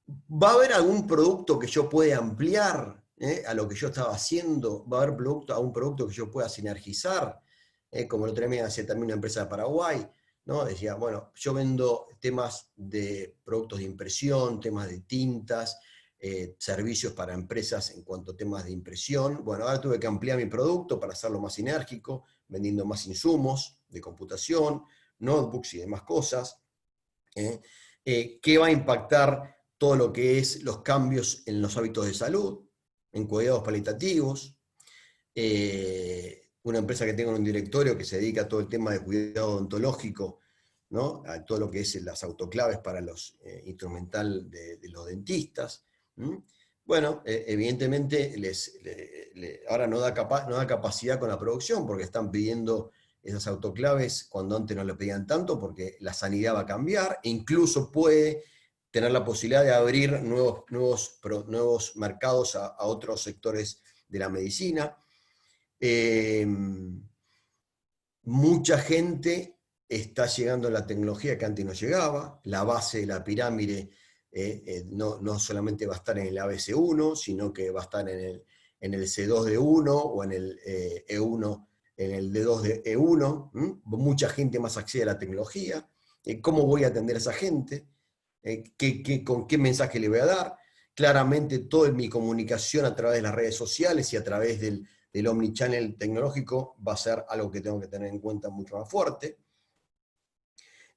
¿Va a haber algún producto que yo pueda ampliar a lo que yo estaba haciendo? ¿Va a haber algún producto que yo pueda sinergizar? Como el otro día me hacía también una empresa de Paraguay, ¿no? Decía, bueno, yo vendo temas de productos de impresión, temas de tintas, servicios para empresas en cuanto a temas de impresión. Bueno, ahora tuve que ampliar mi producto para hacerlo más sinérgico, vendiendo más insumos de computación, notebooks y demás cosas. ¿Qué va a impactar todo lo que es los cambios en los hábitos de salud, en cuidados paliativos? Una empresa que tengo en un directorio que se dedica a todo el tema de cuidado odontológico, ¿no? A todo lo que es las autoclaves para los instrumental de los dentistas. Bueno, evidentemente ahora no da capacidad con la producción porque están pidiendo esas autoclaves cuando antes no le pedían tanto, porque la sanidad va a cambiar e incluso puede tener la posibilidad de abrir nuevos mercados a otros sectores de la medicina. Mucha gente está llegando a la tecnología que antes no llegaba, la base de la pirámide no solamente va a estar en el ABC1, sino que va a estar en el C2 de 1 o en el E1, en el D2 de E1. Mucha gente más accede a la tecnología. ¿Cómo voy a atender a esa gente? ¿Con qué mensaje le voy a dar? Claramente toda mi comunicación a través de las redes sociales y a través del omnichannel tecnológico va a ser algo que tengo que tener en cuenta mucho más fuerte.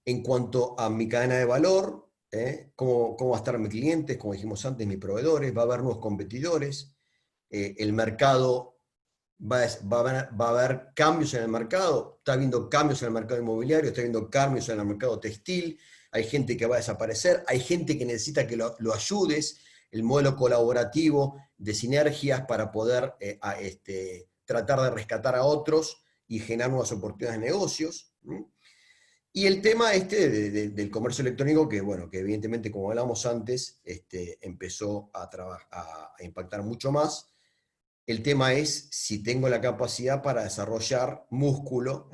En cuanto a mi cadena de valor, cómo va a estar mis clientes, como dijimos antes, mis proveedores, va a haber nuevos competidores, el mercado, va a haber cambios en el mercado, está habiendo cambios en el mercado inmobiliario, está habiendo cambios en el mercado textil, hay gente que va a desaparecer, hay gente que necesita que lo ayudes, el modelo colaborativo de sinergias para poder tratar de rescatar a otros y generar nuevas oportunidades de negocios. Y el tema del comercio electrónico, que evidentemente, como hablamos antes, empezó a impactar mucho más. El tema es si tengo la capacidad para desarrollar músculo,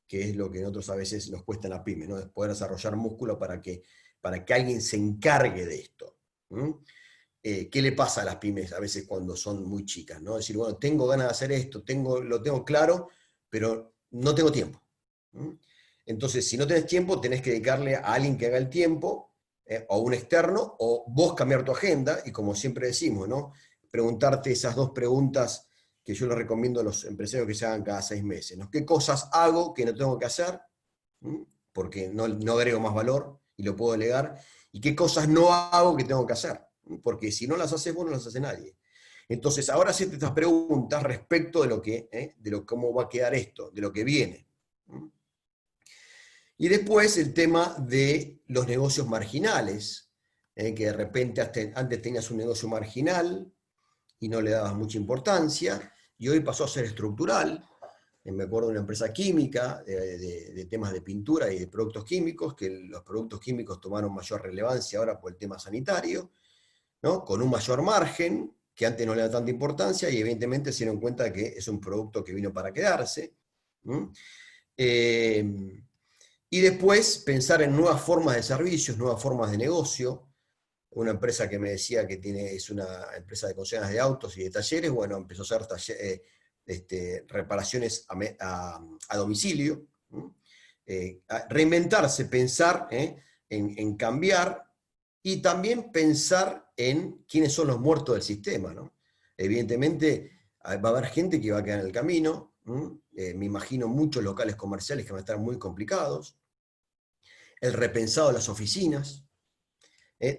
que es lo que nosotros a veces nos cuesta en la pyme, ¿no? Poder desarrollar músculo para que alguien se encargue de esto. ¿Qué le pasa a las pymes a veces cuando son muy chicas? ¿No? Decir, bueno, tengo ganas de hacer esto, lo tengo claro, pero no tengo tiempo. Entonces, si no tenés tiempo, tenés que dedicarle a alguien que haga el tiempo, o a un externo, o vos cambiar tu agenda, y como siempre decimos, ¿no? Preguntarte esas dos preguntas que yo les recomiendo a los empresarios que se hagan cada 6 meses, ¿no? ¿Qué cosas hago que no tengo que hacer? Porque no agrego más valor y lo puedo delegar. ¿Y qué cosas no hago que tengo que hacer? Porque si no las haces vos, no las hace nadie. Entonces, ahora hacete estas preguntas respecto de cómo va a quedar esto, de lo que viene. Y después el tema de los negocios marginales, que de repente antes tenías un negocio marginal y no le dabas mucha importancia, y hoy pasó a ser estructural. Me acuerdo de una empresa química, de temas de pintura y de productos químicos, que los productos químicos tomaron mayor relevancia ahora por el tema sanitario, ¿no? Con un mayor margen, que antes no le da tanta importancia, y evidentemente se dieron cuenta de que es un producto que vino para quedarse. Y después pensar en nuevas formas de servicios, nuevas formas de negocio. Una empresa que me decía que es una empresa de concesiones de autos y de talleres, bueno, empezó a hacer reparaciones a domicilio. Reinventarse, pensar en cambiar, y también pensar en quiénes son los muertos del sistema, ¿no? Evidentemente va a haber gente que va a quedar en el camino. Me imagino muchos locales comerciales que van a estar muy complicados. El repensado de las oficinas.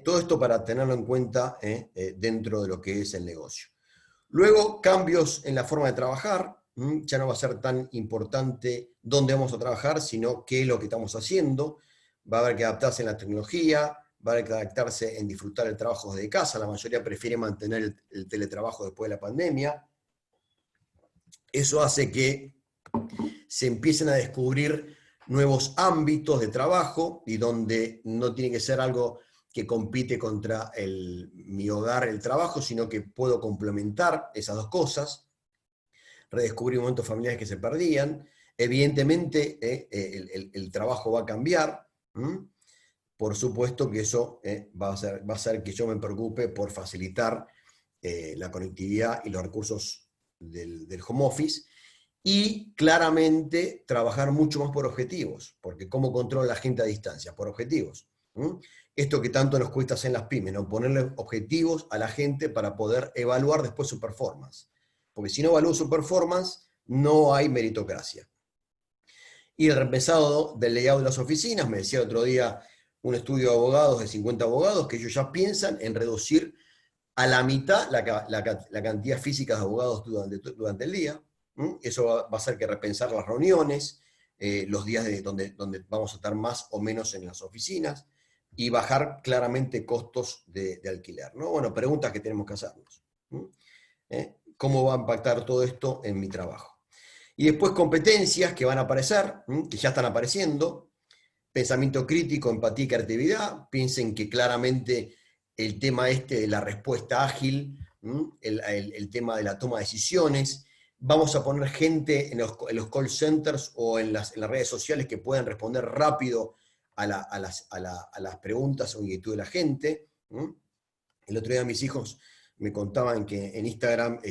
Todo esto para tenerlo en cuenta dentro de lo que es el negocio. Luego, cambios en la forma de trabajar. Ya no va a ser tan importante dónde vamos a trabajar, sino qué es lo que estamos haciendo. Va a haber que adaptarse en la tecnología, va a haber que adaptarse en disfrutar el trabajo desde casa. La mayoría prefiere mantener el teletrabajo después de la pandemia. Eso hace que se empiecen a descubrir nuevos ámbitos de trabajo, y donde no tiene que ser algo que compite contra mi hogar, el trabajo, sino que puedo complementar esas dos cosas. Redescubrir momentos familiares que se perdían. Evidentemente, el trabajo va a cambiar. Por supuesto que eso va a hacer que yo me preocupe por facilitar la conectividad y los recursos del home office, y claramente trabajar mucho más por objetivos, porque ¿cómo controla la gente a distancia? Por objetivos. Esto que tanto nos cuesta hacer en las pymes, ¿no? Ponerle objetivos a la gente para poder evaluar después su performance. Porque si no evalúo su performance, no hay meritocracia. Y el repensado del layout de las oficinas, me decía el otro día un estudio de abogados, de 50 abogados, que ellos ya piensan en reducir a la mitad la cantidad física de abogados durante el día. Eso va a hacer que repensar las reuniones, los días donde vamos a estar más o menos en las oficinas, y bajar claramente costos de alquiler, ¿no? Bueno, preguntas que tenemos que hacernos. ¿Cómo va a impactar todo esto en mi trabajo? Y después competencias que van a aparecer, que ya están apareciendo. Pensamiento crítico, empatía y creatividad. Piensen que claramente el tema de la respuesta ágil, el tema de la toma de decisiones. Vamos a poner gente en los call centers o en las redes sociales que puedan responder rápido a las preguntas o inquietudes de la gente. El otro día mis hijos me contaban que en Instagram,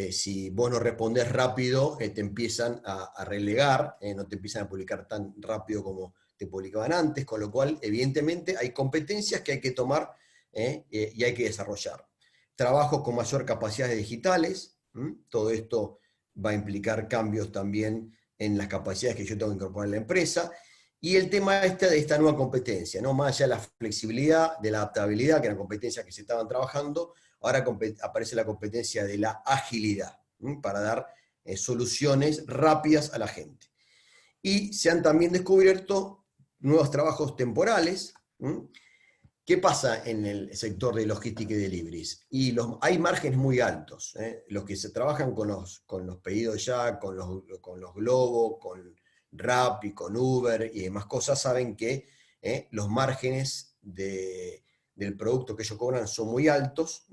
si vos no respondés rápido, te empiezan a relegar, no te empiezan a publicar tan rápido como te publicaban antes, con lo cual, evidentemente, hay competencias que hay que tomar y hay que desarrollar. Trabajos con mayor capacidades digitales, todo esto va a implicar cambios también en las capacidades que yo tengo que incorporar en la empresa, y el tema de esta nueva competencia, ¿no? Más allá de la flexibilidad, de la adaptabilidad, que eran competencias que se estaban trabajando, ahora aparece la competencia de la agilidad, para dar soluciones rápidas a la gente. Y se han también descubierto nuevos trabajos temporales. ¿Qué pasa en el sector de logística y deliveries? Y hay márgenes muy altos. Los que se trabajan con los pedidos ya, con los Globo, con Rappi, con Uber y demás cosas, saben que los márgenes del producto que ellos cobran son muy altos.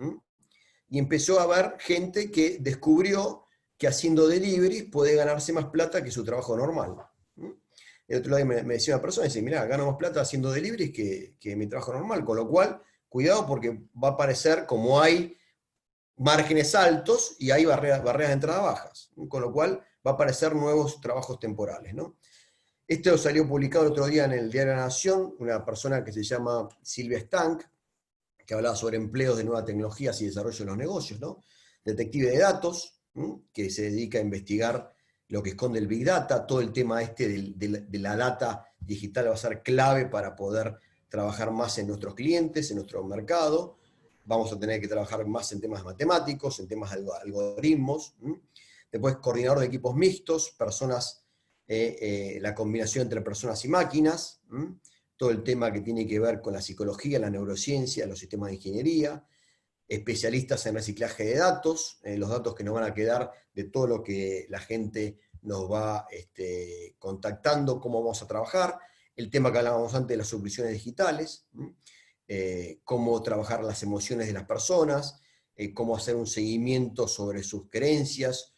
Y empezó a haber gente que descubrió que haciendo deliveries puede ganarse más plata que su trabajo normal. El otro día me decía una persona, dice, mirá, gano más plata haciendo deliveries que mi trabajo normal, con lo cual, cuidado porque va a parecer como hay márgenes altos y hay barreras de entrada bajas, con lo cual va a aparecer nuevos trabajos temporales, ¿no? Esto salió publicado el otro día en el Diario de la Nación, una persona que se llama Silvia Stank, que hablaba sobre empleos de nuevas tecnologías y desarrollo de los negocios, ¿no? Detective de datos, que se dedica a investigar lo que esconde el Big Data, todo el tema de la data digital va a ser clave para poder trabajar más en nuestros clientes, en nuestro mercado. Vamos a tener que trabajar más en temas matemáticos, en temas de algoritmos. Después, coordinador de equipos mixtos, personas, la combinación entre personas y máquinas, todo el tema que tiene que ver con la psicología, la neurociencia, los sistemas de ingeniería, especialistas en reciclaje de datos, los datos que nos van a quedar de todo lo que la gente nos va contactando, cómo vamos a trabajar, el tema que hablábamos antes de las soluciones digitales, cómo trabajar las emociones de las personas, cómo hacer un seguimiento sobre sus creencias,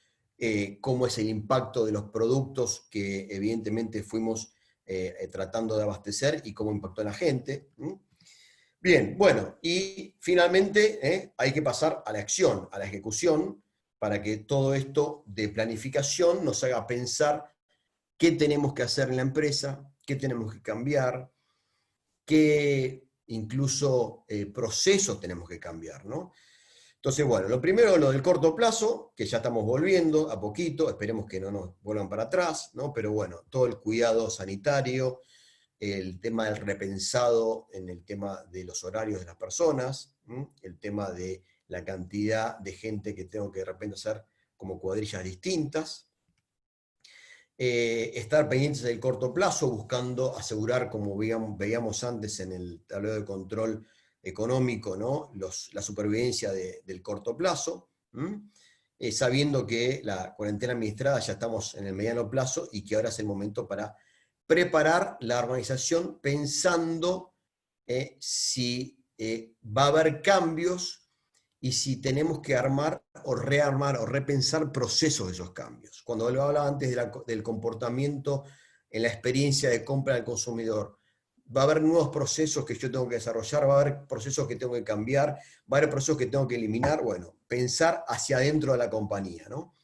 cómo es el impacto de los productos que evidentemente fuimos tratando de abastecer y cómo impactó en la gente. Bien, bueno, y finalmente hay que pasar a la acción, a la ejecución, para que todo esto de planificación nos haga pensar qué tenemos que hacer en la empresa, qué tenemos que cambiar, qué incluso procesos tenemos que cambiar, ¿no? Entonces, bueno, lo primero, lo del corto plazo, que ya estamos volviendo a poquito, esperemos que no nos vuelvan para atrás, ¿no? Pero bueno, todo el cuidado sanitario, el tema del repensado en el tema de los horarios de las personas, el tema de la cantidad de gente que tengo que de repente hacer como cuadrillas distintas, estar pendientes del corto plazo, buscando asegurar, como veíamos antes en el tablero de control económico, ¿no? La supervivencia del corto plazo, sabiendo que la cuarentena administrada ya estamos en el mediano plazo y que ahora es el momento para preparar la organización pensando si va a haber cambios y si tenemos que armar o rearmar o repensar procesos de esos cambios. Cuando lo hablaba antes del comportamiento en la experiencia de compra del consumidor, va a haber nuevos procesos que yo tengo que desarrollar, va a haber procesos que tengo que cambiar, va a haber procesos que tengo que eliminar. Bueno, pensar hacia adentro de la compañía, ¿no?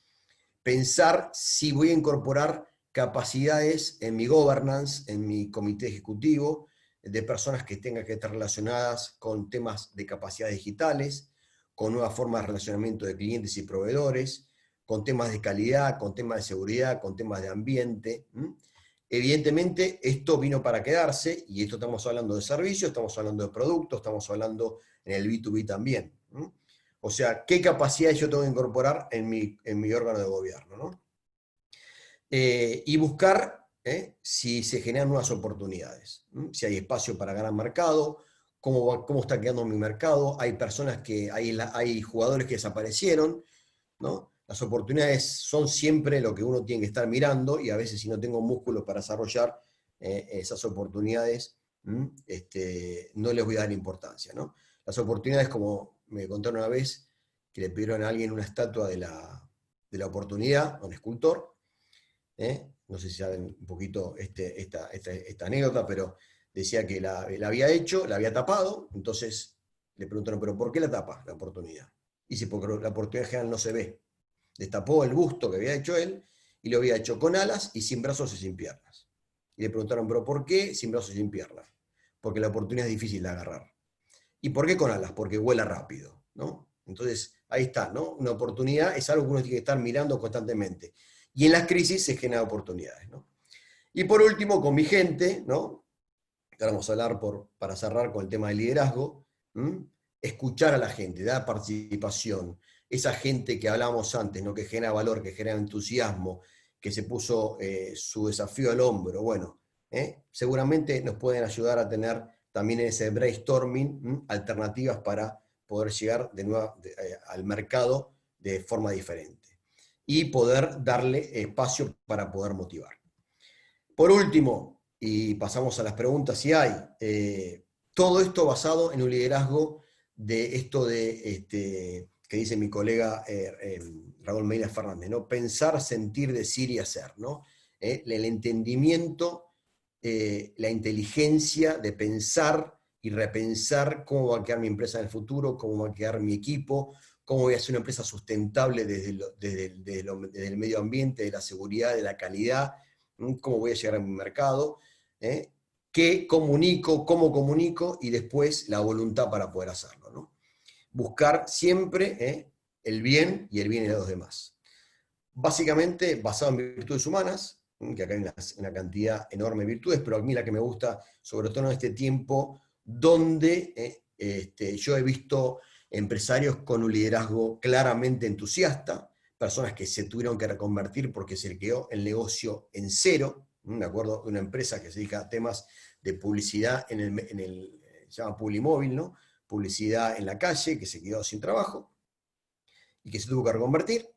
Pensar si voy a incorporar capacidades en mi governance, en mi comité ejecutivo, de personas que tengan que estar relacionadas con temas de capacidades digitales, con nuevas formas de relacionamiento de clientes y proveedores, con temas de calidad, con temas de seguridad, con temas de ambiente. Evidentemente, esto vino para quedarse, y esto estamos hablando de servicios, estamos hablando de productos, estamos hablando en el B2B también. O sea, ¿qué capacidades yo tengo que incorporar en mi órgano de gobierno, ¿no? Y buscar si se generan nuevas oportunidades, si hay espacio para ganar mercado, cómo está quedando mi mercado, hay personas hay jugadores que desaparecieron, ¿no? Las oportunidades son siempre lo que uno tiene que estar mirando, y a veces si no tengo músculos para desarrollar, esas oportunidades, no les voy a dar importancia, ¿no? Las oportunidades, como me contaron una vez, que le pidieron a alguien una estatua de la oportunidad, a un escultor, no sé si saben un poquito esta anécdota, pero decía que la había hecho, la había tapado, entonces le preguntaron, ¿pero por qué la tapa la oportunidad? Y dice, porque la oportunidad en general no se ve. Destapó el busto que había hecho él, y lo había hecho con alas y sin brazos y sin piernas. Y le preguntaron, ¿pero por qué sin brazos y sin piernas? Porque la oportunidad es difícil de agarrar. ¿Y por qué con alas? Porque vuela rápido, ¿no? Entonces, ahí está, ¿no? Una oportunidad es algo que uno tiene que estar mirando constantemente. Y en las crisis se generan oportunidades, ¿no? Y por último, con mi gente, ¿no? Ahora vamos a hablar para cerrar con el tema del liderazgo, escuchar a la gente, dar participación, esa gente que hablábamos antes, ¿no? Que genera valor, que genera entusiasmo, que se puso su desafío al hombro, bueno, seguramente nos pueden ayudar a tener también en ese brainstorming alternativas para poder llegar de nuevo al mercado de forma diferente y poder darle espacio para poder motivar. Por último, y pasamos a las preguntas si hay, todo esto basado en un liderazgo de esto que dice mi colega Raúl Medina Fernández, ¿no? Pensar, sentir, decir y hacer, ¿no? El entendimiento, la inteligencia de pensar y repensar cómo va a quedar mi empresa en el futuro, cómo va a quedar mi equipo, cómo voy a hacer una empresa sustentable desde el medio ambiente, de la seguridad, de la calidad, cómo voy a llegar a mi mercado, qué comunico, cómo comunico, y después la voluntad para poder hacerlo, ¿no? Buscar siempre el bien y el bien de los demás. Básicamente basado en virtudes humanas, que acá hay una cantidad enorme de virtudes, pero a mí la que me gusta, sobre todo en este tiempo, donde yo he visto empresarios con un liderazgo claramente entusiasta, personas que se tuvieron que reconvertir porque se le quedó el negocio en cero. Me acuerdo de una empresa que se dedica a temas de publicidad se llama Publimóvil, ¿no? Publicidad en la calle, que se quedó sin trabajo y que se tuvo que reconvertir.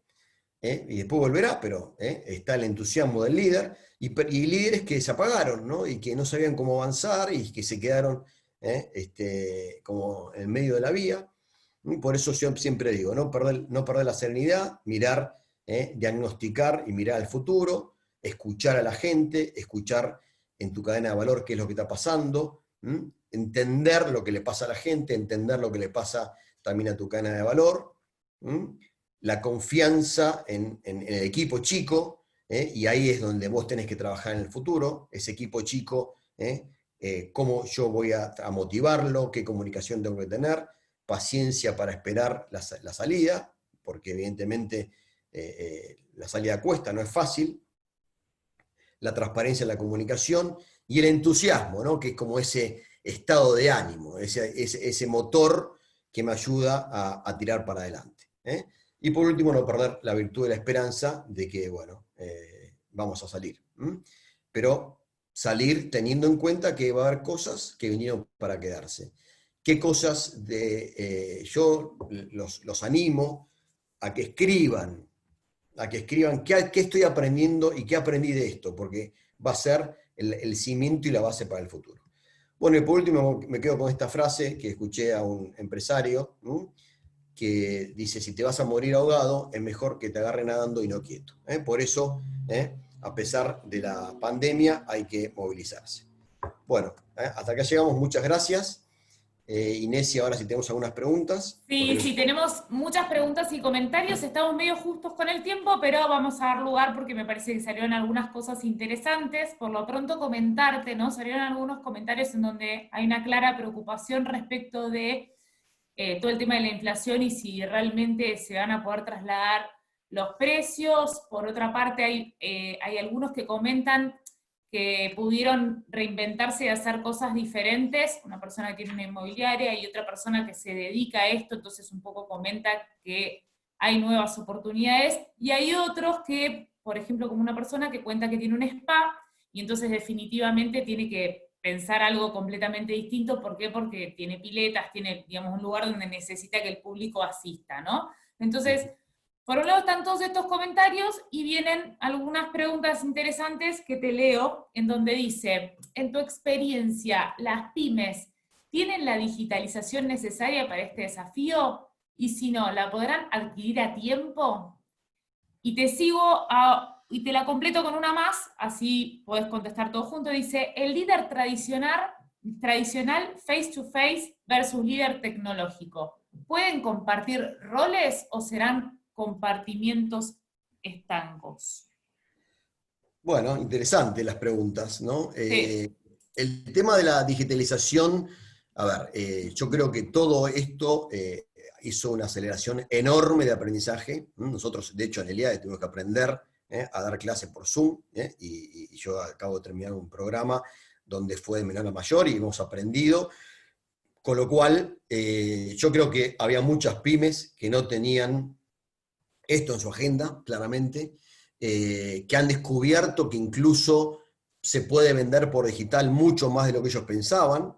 Y después volverá, pero está el entusiasmo del líder, y líderes que se apagaron, ¿no? Y que no sabían cómo avanzar y que se quedaron como en medio de la vía. Por eso yo siempre digo, no perder la serenidad, mirar, diagnosticar y mirar al futuro, escuchar a la gente, escuchar en tu cadena de valor qué es lo que está pasando, entender lo que le pasa a la gente, entender lo que le pasa también a tu cadena de valor, la confianza en el equipo chico, y ahí es donde vos tenés que trabajar en el futuro, ese equipo chico, cómo yo voy a motivarlo, qué comunicación tengo que tener, paciencia para esperar la salida, porque evidentemente la salida cuesta, no es fácil, la transparencia en la comunicación y el entusiasmo, ¿no? Que es como ese estado de ánimo, ese motor que me ayuda a tirar para adelante. Y por último, no perder la virtud de la esperanza de que, bueno, vamos a salir. Pero salir teniendo en cuenta que va a haber cosas que vinieron para quedarse. ¿Qué cosas yo los animo a que escriban qué estoy aprendiendo y qué aprendí de esto, porque va a ser el cimiento y la base para el futuro. Bueno, y por último me quedo con esta frase que escuché a un empresario, que dice, si te vas a morir ahogado, es mejor que te agarre nadando y no quieto. Por eso, a pesar de la pandemia, hay que movilizarse. Bueno, hasta acá llegamos, muchas gracias. Inés, y ahora si tenemos algunas preguntas. Sí, tenemos muchas preguntas y comentarios, estamos medio justos con el tiempo, pero vamos a dar lugar porque me parece que salieron algunas cosas interesantes. Por lo pronto comentarte, ¿no? Salieron algunos comentarios en donde hay una clara preocupación respecto de todo el tema de la inflación y si realmente se van a poder trasladar los precios. Por otra parte, hay algunos que comentan que pudieron reinventarse y hacer cosas diferentes, una persona que tiene una inmobiliaria y otra persona que se dedica a esto, entonces un poco comenta que hay nuevas oportunidades, y hay otros que, por ejemplo, como una persona que cuenta que tiene un spa, y entonces definitivamente tiene que pensar algo completamente distinto. ¿Por qué? Porque tiene piletas, tiene, digamos, un lugar donde necesita que el público asista, ¿no? Entonces, Por un lado están todos estos comentarios y vienen algunas preguntas interesantes que te leo, en donde dice, en tu experiencia, ¿las pymes tienen la digitalización necesaria para este desafío? Y si no, ¿la podrán adquirir a tiempo? Y te y te la completo con una más, así podés contestar todo junto. Dice, el líder tradicional face to face versus líder tecnológico, ¿pueden compartir roles o serán compartimientos estancos? Bueno, interesante las preguntas, ¿no? Sí, El tema de la digitalización, a ver, yo creo que todo esto hizo una aceleración enorme de aprendizaje. Nosotros, de hecho, en el IAE tuvimos que aprender a dar clases por Zoom, y yo acabo de terminar un programa donde fue de menor a mayor y hemos aprendido, con lo cual yo creo que había muchas pymes que no tenían esto en su agenda, claramente, que han descubierto que incluso se puede vender por digital mucho más de lo que ellos pensaban.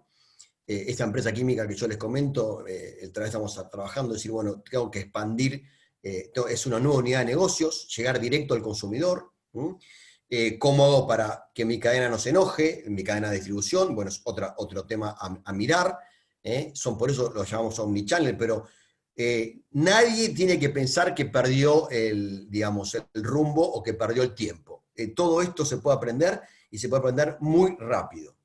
Esta empresa química que yo les comento, otra vez estamos trabajando, decir, bueno, tengo que expandir, es una nueva unidad de negocios, llegar directo al consumidor. ¿Cómo hago para que mi cadena no se enoje, mi cadena de distribución? Bueno, es otro tema a mirar. Por eso lo llamamos omnichannel, pero nadie tiene que pensar que perdió digamos, el rumbo o que perdió el tiempo. Todo esto se puede aprender y se puede aprender muy rápido.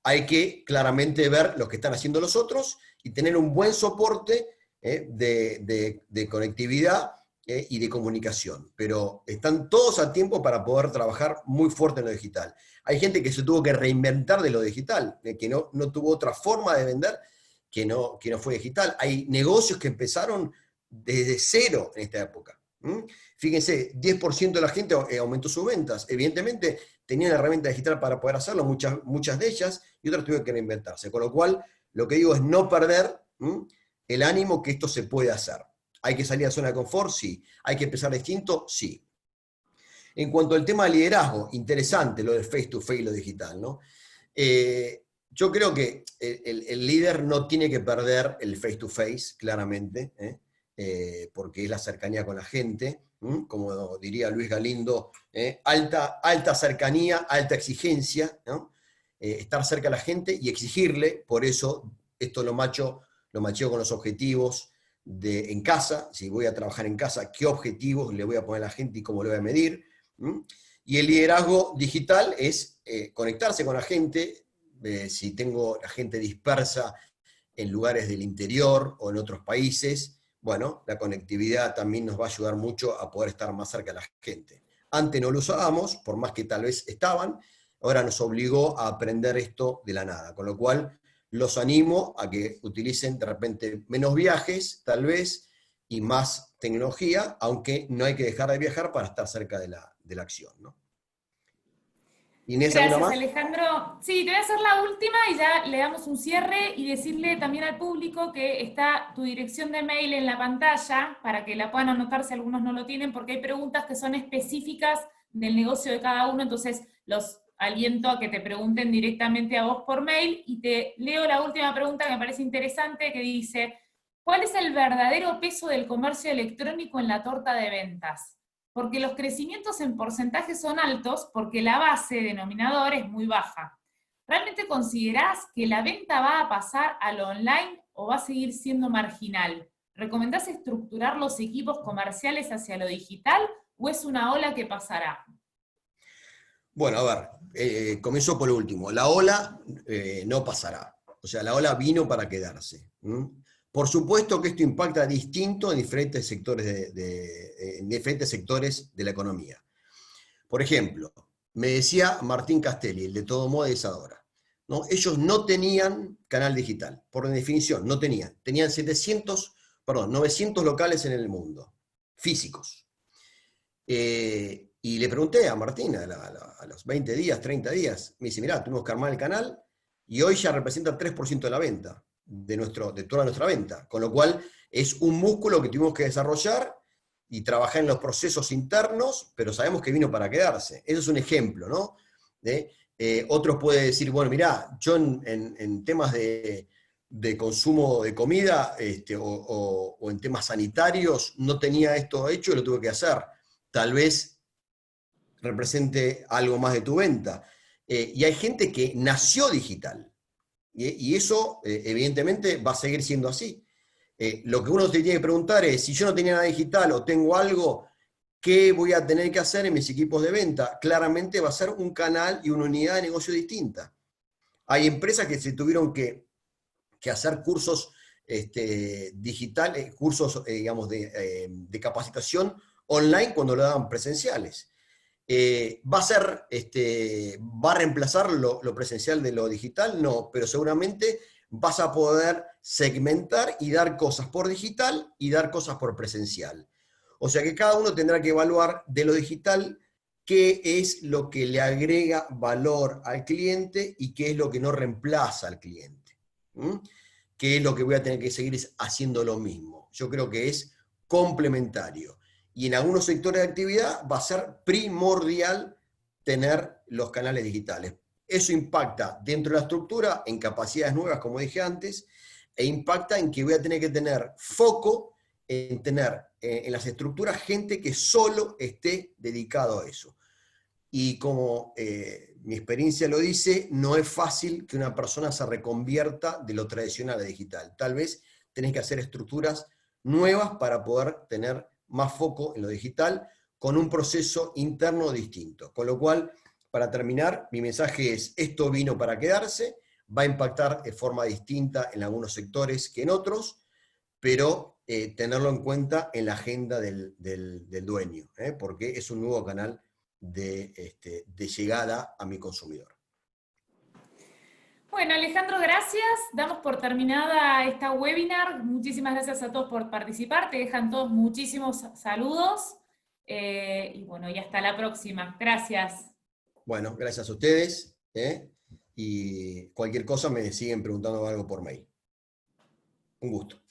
Hay que claramente ver lo que están haciendo los otros y tener un buen soporte de conectividad y de comunicación. Pero están todos a tiempo para poder trabajar muy fuerte en lo digital. Hay gente que se tuvo que reinventar de lo digital, que no tuvo otra forma de vender que no fue digital. Hay negocios que empezaron desde cero en esta época. Fíjense, 10% de la gente aumentó sus ventas. Evidentemente, tenían la herramienta digital para poder hacerlo, muchas de ellas, y otras tuvieron que reinventarse. Con lo cual, lo que digo es no perder el ánimo que esto se puede hacer. ¿Hay que salir a la zona de confort? Sí. ¿Hay que empezar distinto? Sí. En cuanto al tema de liderazgo, interesante lo del face to face y lo digital, ¿no? Yo creo que el líder no tiene que perder el face to face, claramente, porque es la cercanía con la gente, como diría Luis Galindo, alta cercanía, alta exigencia, ¿no? Estar cerca de la gente y exigirle, por eso esto lo macheo con los objetivos en casa, si voy a trabajar en casa, qué objetivos le voy a poner a la gente y cómo lo voy a medir. Y el liderazgo digital es conectarse con la gente. Si tengo la gente dispersa en lugares del interior o en otros países, bueno, la conectividad también nos va a ayudar mucho a poder estar más cerca de la gente. Antes no lo usábamos, por más que tal vez estaban, ahora nos obligó a aprender esto de la nada, con lo cual los animo a que utilicen de repente menos viajes, tal vez, y más tecnología, aunque no hay que dejar de viajar para estar cerca de la acción, ¿no? Inés, ¿alguna gracias más? Alejandro. Sí, te voy a hacer la última y ya le damos un cierre y decirle también al público que está tu dirección de mail en la pantalla para que la puedan anotar si algunos no lo tienen, porque hay preguntas que son específicas del negocio de cada uno, entonces los aliento a que te pregunten directamente a vos por mail y te leo la última pregunta que me parece interesante que dice, ¿cuál es el verdadero peso del comercio electrónico en la torta de ventas? Porque los crecimientos en porcentaje son altos porque la base denominador es muy baja. ¿Realmente considerás que la venta va a pasar a lo online o va a seguir siendo marginal? ¿Recomendás estructurar los equipos comerciales hacia lo digital o es una ola que pasará? Bueno, a ver, comenzó por lo último. La ola no pasará. O sea, la ola vino para quedarse. Por supuesto que esto impacta distinto en diferentes sectores en diferentes sectores de la economía. Por ejemplo, me decía Martín Castelli, el de Todo Moda y Isadora, ¿no? Ellos no tenían canal digital, por definición, no tenían. Tenían 900 locales en el mundo, físicos. Y le pregunté a Martín a los 20 días, 30 días, me dice, mirá, tuvimos que armar el canal y hoy ya representa el 3% de la venta, de toda nuestra venta, con lo cual es un músculo que tuvimos que desarrollar y trabajar en los procesos internos, pero sabemos que vino para quedarse. Eso es un ejemplo, ¿no? Otros pueden decir, bueno, mirá, yo en temas de de consumo de comida o en temas sanitarios no tenía esto hecho y lo tuve que hacer. Tal vez represente algo más de tu venta. Y hay gente que nació digital. Y eso, evidentemente, va a seguir siendo así. Lo que uno se tiene que preguntar es, si yo no tenía nada digital o tengo algo, ¿qué voy a tener que hacer en mis equipos de venta? Claramente va a ser un canal y una unidad de negocio distinta. Hay empresas que se tuvieron que hacer cursos digitales, cursos, digamos, de capacitación online cuando lo daban presenciales. ¿Va a reemplazar lo presencial de lo digital? No, pero seguramente vas a poder segmentar y dar cosas por digital y dar cosas por presencial. O sea que cada uno tendrá que evaluar de lo digital qué es lo que le agrega valor al cliente y qué es lo que no reemplaza al cliente. ¿Qué es lo que voy a tener que seguir haciendo lo mismo? Yo creo que es complementario. Y en algunos sectores de actividad va a ser primordial tener los canales digitales. Eso impacta dentro de la estructura en capacidades nuevas, como dije antes, e impacta en que voy a tener que tener foco en tener en las estructuras gente que solo esté dedicado a eso. Y como mi experiencia lo dice, no es fácil que una persona se reconvierta de lo tradicional a digital. Tal vez tenés que hacer estructuras nuevas para poder tener más foco en lo digital con un proceso interno distinto. Con lo cual, para terminar, mi mensaje es, esto vino para quedarse, va a impactar de forma distinta en algunos sectores que en otros, pero tenerlo en cuenta en la agenda del dueño, porque es un nuevo canal de llegada a mi consumidor. Bueno, Alejandro, gracias. Damos por terminada esta webinar. Muchísimas gracias a todos por participar. Te dejan todos muchísimos saludos. Y bueno, y hasta la próxima. Gracias. Bueno, gracias a ustedes. Y cualquier cosa me siguen preguntando algo por mail. Un gusto.